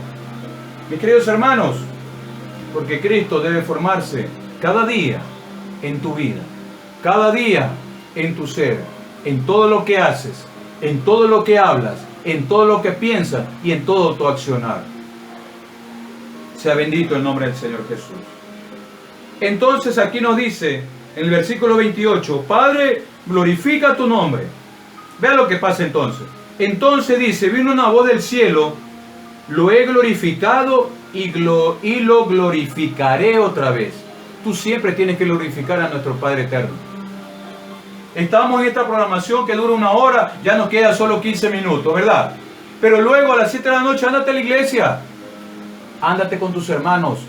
Mis queridos hermanos, porque Cristo debe formarse cada día en tu vida, cada día en tu ser, en todo lo que haces, en todo lo que hablas, en todo lo que piensas y en todo tu accionar. Sea bendito el nombre del Señor Jesús. Entonces aquí nos dice en el versículo 28, Padre, glorifica tu nombre. Vea lo que pasa entonces. Entonces dice, vino una voz del cielo, lo he glorificado y lo glorificaré otra vez. Tú siempre tienes que glorificar a nuestro Padre eterno. Estamos en esta programación que dura 1 hora, ya nos queda solo 15 minutos, ¿verdad? Pero luego a las 7 de la noche ándate a la iglesia. Ándate con tus hermanos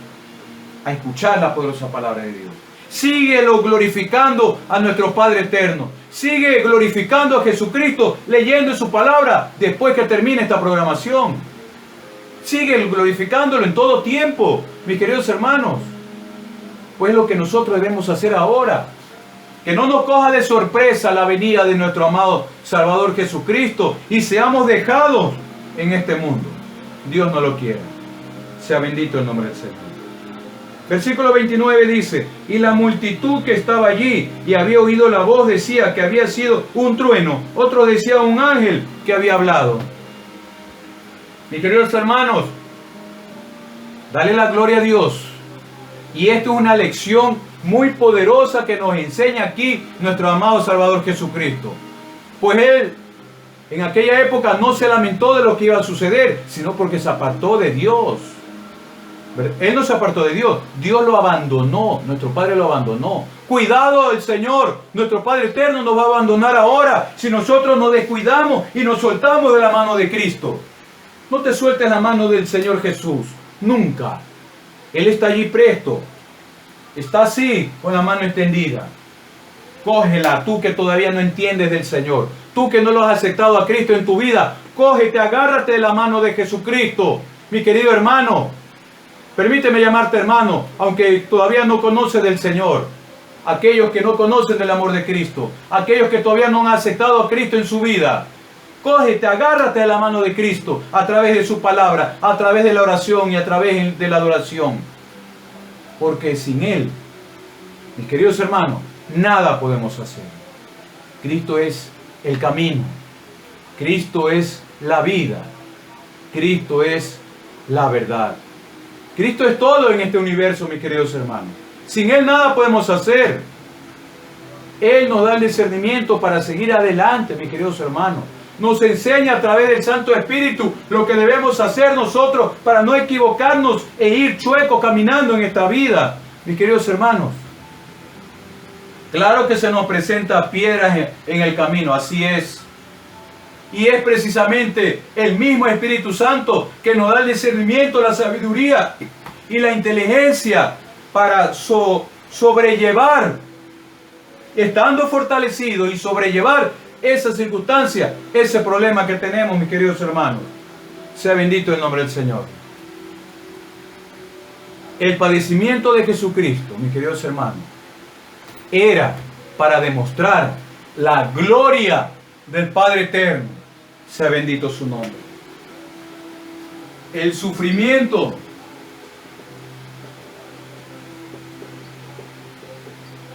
a escuchar la poderosa palabra de Dios. Síguelo glorificando a nuestro Padre eterno. Sigue glorificando a Jesucristo leyendo su palabra después que termine esta programación. Sigue glorificándolo en todo tiempo, mis queridos hermanos. Pues lo que nosotros debemos hacer ahora. Que no nos coja de sorpresa la venida de nuestro amado Salvador Jesucristo y seamos dejados en este mundo. Dios no lo quiera. Sea bendito el nombre del Señor. Versículo 29 dice, y la multitud que estaba allí y había oído la voz decía que había sido un trueno. Otro decía un ángel que había hablado. Mis queridos hermanos, dale la gloria a Dios. Y esto es una lección muy poderosa que nos enseña aquí nuestro amado Salvador Jesucristo. Pues Él En aquella época no se lamentó de lo que iba a suceder, sino porque se apartó de Dios. Él no se apartó de Dios, Dios lo abandonó, nuestro Padre lo abandonó. Cuidado, el Señor, nuestro Padre eterno, nos va a abandonar ahora si nosotros nos descuidamos y nos soltamos de la mano de Cristo. No te sueltes la mano del Señor Jesús, nunca. Él está allí presto, está así, con la mano extendida. Cógela, tú que todavía no entiendes del Señor, tú que no lo has aceptado a Cristo en tu vida, cógete, agárrate de la mano de Jesucristo, mi querido hermano. Permíteme llamarte hermano, aunque todavía no conoces del Señor. Aquellos que no conocen del amor de Cristo, aquellos que todavía no han aceptado a Cristo en su vida. Cógete, agárrate de la mano de Cristo a través de su palabra, a través de la oración y a través de la adoración. Porque sin Él, mis queridos hermanos, nada podemos hacer. Cristo es el camino. Cristo es la vida. Cristo es la verdad. Cristo es todo en este universo, mis queridos hermanos. Sin Él nada podemos hacer. Él nos da el discernimiento para seguir adelante, mis queridos hermanos. Nos enseña a través del Santo Espíritu lo que debemos hacer nosotros para no equivocarnos e ir chuecos caminando en esta vida, mis queridos hermanos. Claro que se nos presenta piedras en el camino, así es. Y es precisamente el mismo Espíritu Santo que nos da el discernimiento, la sabiduría y la inteligencia para sobrellevar, estando fortalecido y sobrellevar esa circunstancia, ese problema que tenemos, mis queridos hermanos. Sea bendito el nombre del Señor. El padecimiento de Jesucristo, mis queridos hermanos, era para demostrar la gloria del Padre eterno. Sea bendito su nombre. El sufrimiento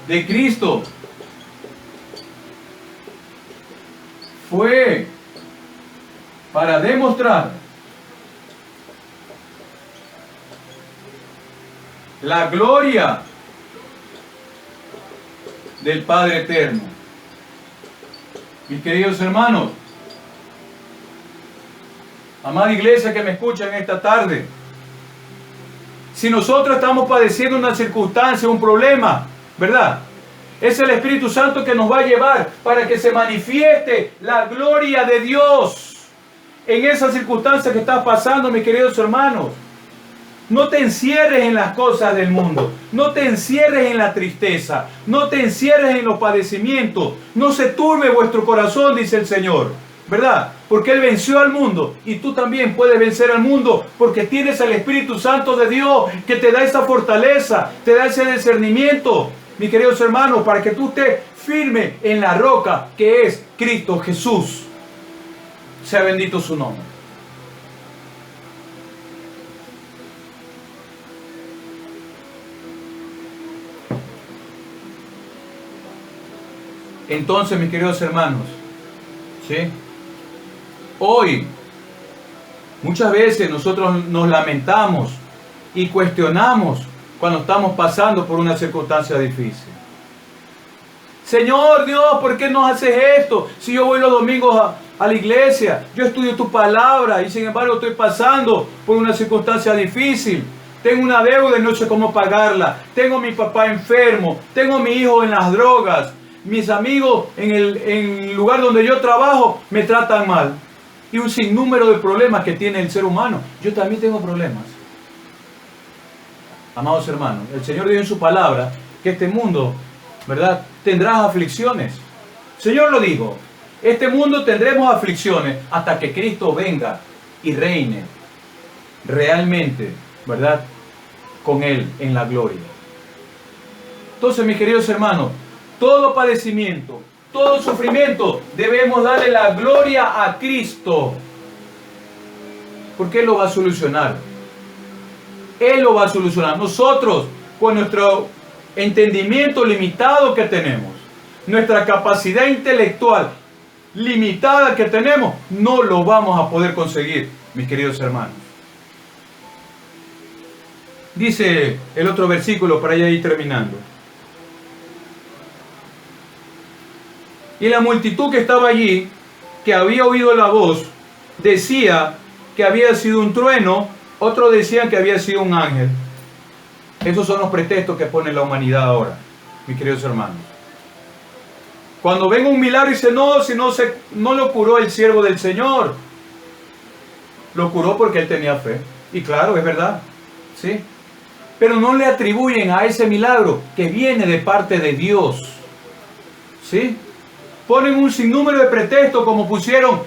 de Cristo fue para demostrar la gloria del Padre eterno. Mis queridos hermanos, amada iglesia que me escucha en esta tarde, si nosotros estamos padeciendo una circunstancia, un problema, ¿verdad? Es el Espíritu Santo que nos va a llevar para que se manifieste la gloria de Dios en esa circunstancia que estás pasando, mis queridos hermanos. No te encierres en las cosas del mundo, no te encierres en la tristeza, no te encierres en los padecimientos, no se turbe vuestro corazón, dice el Señor, ¿verdad? Porque Él venció al mundo y tú también puedes vencer al mundo porque tienes al Espíritu Santo de Dios que te da esa fortaleza, te da ese discernimiento, mis queridos hermanos, para que tú estés firme en la roca que es Cristo Jesús. Sea bendito su nombre. Entonces, mis queridos hermanos, ¿sí? Hoy, muchas veces nosotros nos lamentamos y cuestionamos cuando estamos pasando por una circunstancia difícil. Señor Dios, ¿por qué nos haces esto? Si yo voy los domingos a la iglesia, yo estudio tu palabra y sin embargo estoy pasando por una circunstancia difícil. Tengo una deuda y no sé cómo pagarla. Tengo a mi papá enfermo. Tengo a mi hijo en las drogas. Mis amigos en el lugar donde yo trabajo me tratan mal. Y un sinnúmero de problemas que tiene el ser humano. Yo también tengo problemas. Amados hermanos, el Señor dijo en su palabra que este mundo, ¿verdad?, tendrás aflicciones. El Señor lo dijo. Este mundo tendremos aflicciones hasta que Cristo venga y reine realmente, ¿verdad?, con Él en la gloria. Entonces, mis queridos hermanos, todo padecimiento, todo sufrimiento, debemos darle la gloria a Cristo. Porque Él lo va a solucionar. Él lo va a solucionar. Nosotros, con nuestro entendimiento limitado que tenemos, nuestra capacidad intelectual limitada que tenemos, no lo vamos a poder conseguir, mis queridos hermanos. Dice el otro versículo para ya ir terminando. Y la multitud que estaba allí que había oído la voz decía que había sido un trueno, otros decían que había sido un ángel. Esos son los pretextos que pone la humanidad ahora, mis queridos hermanos. Cuando venga un milagro dice, no, si no lo curó el siervo del Señor. Lo curó porque él tenía fe. Y claro, es verdad, ¿sí? Pero no le atribuyen a ese milagro que viene de parte de Dios, ¿sí? Ponen un sinnúmero de pretextos como pusieron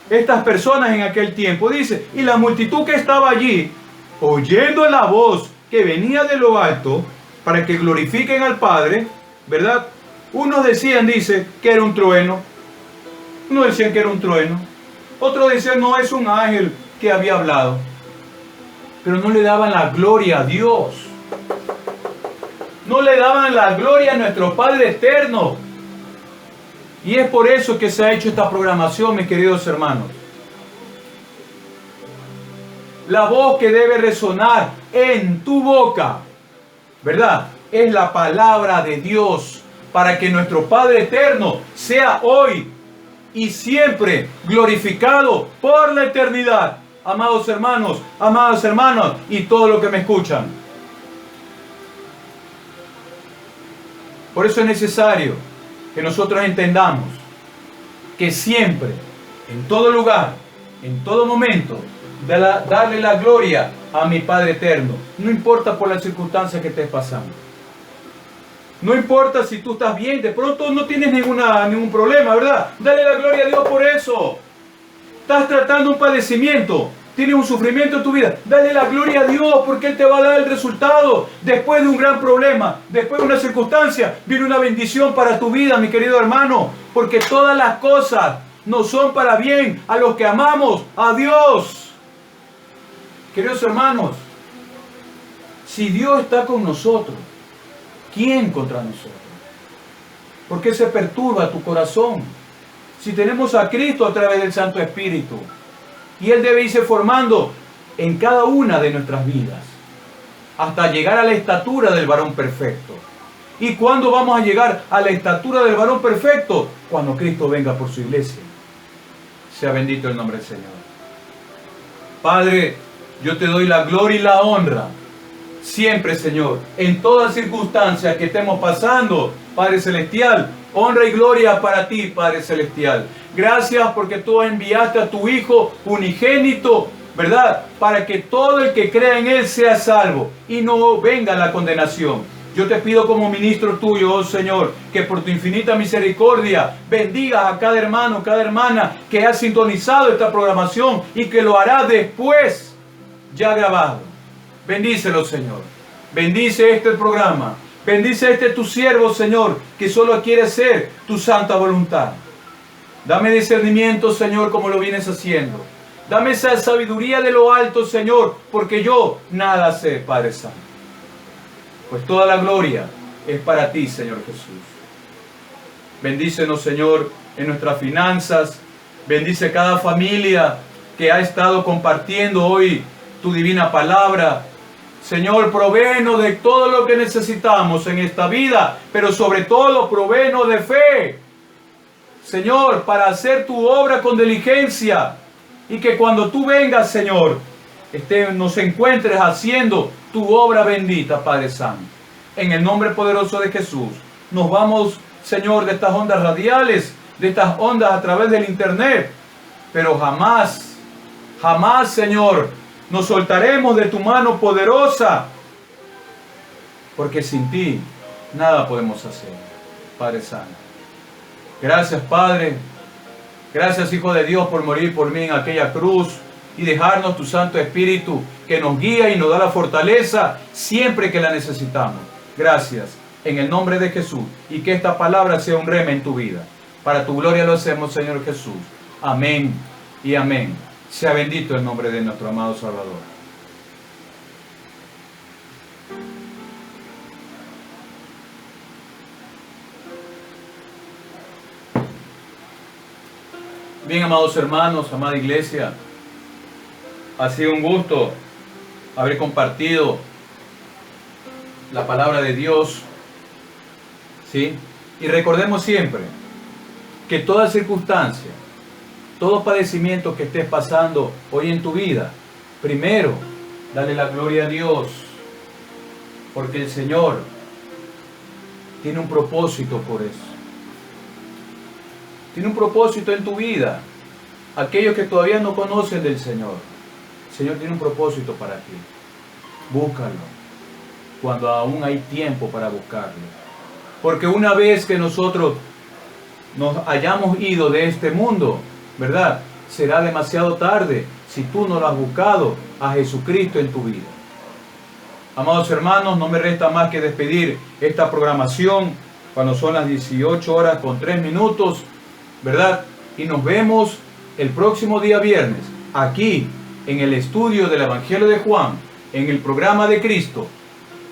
estas personas en aquel tiempo. Dice, y la multitud que estaba allí, oyendo la voz que venía de lo alto, para que glorifiquen al Padre, ¿verdad? Unos decían, dice, que era un trueno. Unos decían que era un trueno. Otros decían, no, es un ángel que había hablado. Pero no le daban la gloria a Dios. No le daban la gloria a nuestro Padre eterno. Y es por eso que se ha hecho esta programación, mis queridos hermanos. La voz que debe resonar en tu boca, ¿verdad? Es la palabra de Dios, para que nuestro Padre eterno sea hoy y siempre glorificado por la eternidad. Amados hermanos, amadas hermanas y todos los que me escuchan. Por eso es necesario que nosotros entendamos que siempre, en todo lugar, en todo momento, darle la gloria a mi Padre eterno. No importa por las circunstancias que estés pasando. No importa si tú estás bien, de pronto no tienes ningún problema, ¿verdad? Dale la gloria a Dios por eso. Estás tratando un padecimiento, tienes un sufrimiento en tu vida. Dale la gloria a Dios porque Él te va a dar el resultado. Después de un gran problema, después de una circunstancia, viene una bendición para tu vida, mi querido hermano. Porque todas las cosas no son para bien a los que amamos a Dios. Queridos hermanos, si Dios está con nosotros, ¿quién contra nosotros? ¿Por qué se perturba tu corazón? Si tenemos a Cristo a través del Santo Espíritu, y Él debe irse formando en cada una de nuestras vidas, hasta llegar a la estatura del varón perfecto. ¿Y cuándo vamos a llegar a la estatura del varón perfecto? Cuando Cristo venga por su iglesia. Sea bendito el nombre del Señor. Padre, yo te doy la gloria y la honra. Siempre, Señor, en todas circunstancias que estemos pasando, Padre Celestial, honra y gloria para ti, Padre Celestial. Gracias porque tú enviaste a tu Hijo unigénito, ¿verdad? Para que todo el que crea en Él sea salvo y no venga la condenación. Yo te pido como ministro tuyo, oh Señor, que por tu infinita misericordia bendigas a cada hermano, cada hermana que ha sintonizado esta programación y que lo hará después, ya grabado. Bendícelo, Señor. Bendice este programa. Bendice tu siervo, Señor, que solo quiere hacer tu santa voluntad. Dame discernimiento, Señor, como lo vienes haciendo. Dame esa sabiduría de lo alto, Señor, porque yo nada sé, Padre Santo. Pues toda la gloria es para ti, Señor Jesús. Bendícenos, Señor, en nuestras finanzas. Bendice cada familia que ha estado compartiendo hoy tu divina palabra. Señor, provéenos de todo lo que necesitamos en esta vida, pero sobre todo provéenos de fe, Señor, para hacer tu obra con diligencia y que cuando tú vengas, Señor, nos encuentres haciendo tu obra bendita, Padre Santo. En el nombre poderoso de Jesús, nos vamos, Señor, de estas ondas radiales, de estas ondas a través del internet, pero jamás, jamás, Señor, nos soltaremos de tu mano poderosa, porque sin ti nada podemos hacer, Padre Santo. Gracias, Padre. Gracias, Hijo de Dios, por morir por mí en aquella cruz y dejarnos tu Santo Espíritu que nos guía y nos da la fortaleza siempre que la necesitamos. Gracias, en el nombre de Jesús, y que esta palabra sea un rema en tu vida. Para tu gloria lo hacemos, Señor Jesús. Amén y amén. Sea bendito el nombre de nuestro amado Salvador. Bien, amados hermanos, amada iglesia, ha sido un gusto haber compartido la palabra de Dios, ¿sí? Y recordemos siempre que toda circunstancia, todo padecimiento que estés pasando hoy en tu vida, primero, dale la gloria a Dios, porque el Señor tiene un propósito por eso. Tiene un propósito en tu vida. Aquellos que todavía no conocen del Señor, el Señor tiene un propósito para ti. Búscalo cuando aún hay tiempo para buscarlo. Porque una vez que nosotros nos hayamos ido de este mundo, ¿verdad? Será demasiado tarde si tú no lo has buscado a Jesucristo en tu vida. Amados hermanos, no me resta más que despedir esta programación cuando son las 18 horas con 3 minutos, ¿verdad? Y nos vemos el próximo día viernes, aquí en el estudio del Evangelio de Juan, en el programa de Cristo,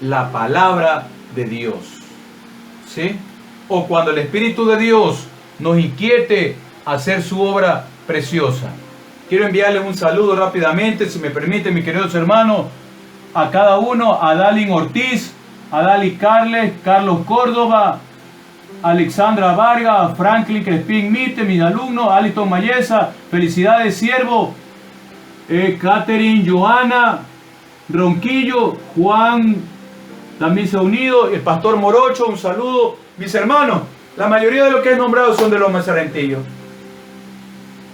la palabra de Dios. ¿Sí? O cuando el Espíritu de Dios nos inquiete a hacer su obra preciosa. Quiero enviarles un saludo rápidamente, si me permiten, mis queridos hermanos, a cada uno, a Dalin Ortiz, a Dali Carles, Carlos Córdoba, Alexandra Vargas, Franklin Crespín Mite, mis alumnos, Alison Mayesa, felicidades siervo, Catherine, Joana, Ronquillo, Juan, también se ha unido, el pastor Morocho, un saludo. Mis hermanos, la mayoría de los que he nombrado son de Lomas Sarantillo.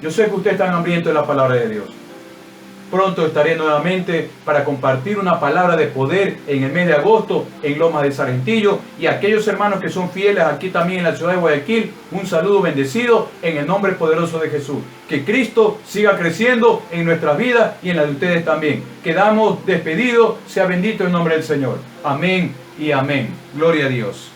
Yo sé que ustedes están hambrientos de la palabra de Dios. Pronto estaré nuevamente para compartir una palabra de poder en el mes de agosto en Lomas de Sarantillo. Y a aquellos hermanos que son fieles aquí también en la ciudad de Guayaquil, un saludo bendecido en el nombre poderoso de Jesús. Que Cristo siga creciendo en nuestras vidas y en las de ustedes también. Quedamos despedidos, sea bendito el nombre del Señor. Amén y amén. Gloria a Dios.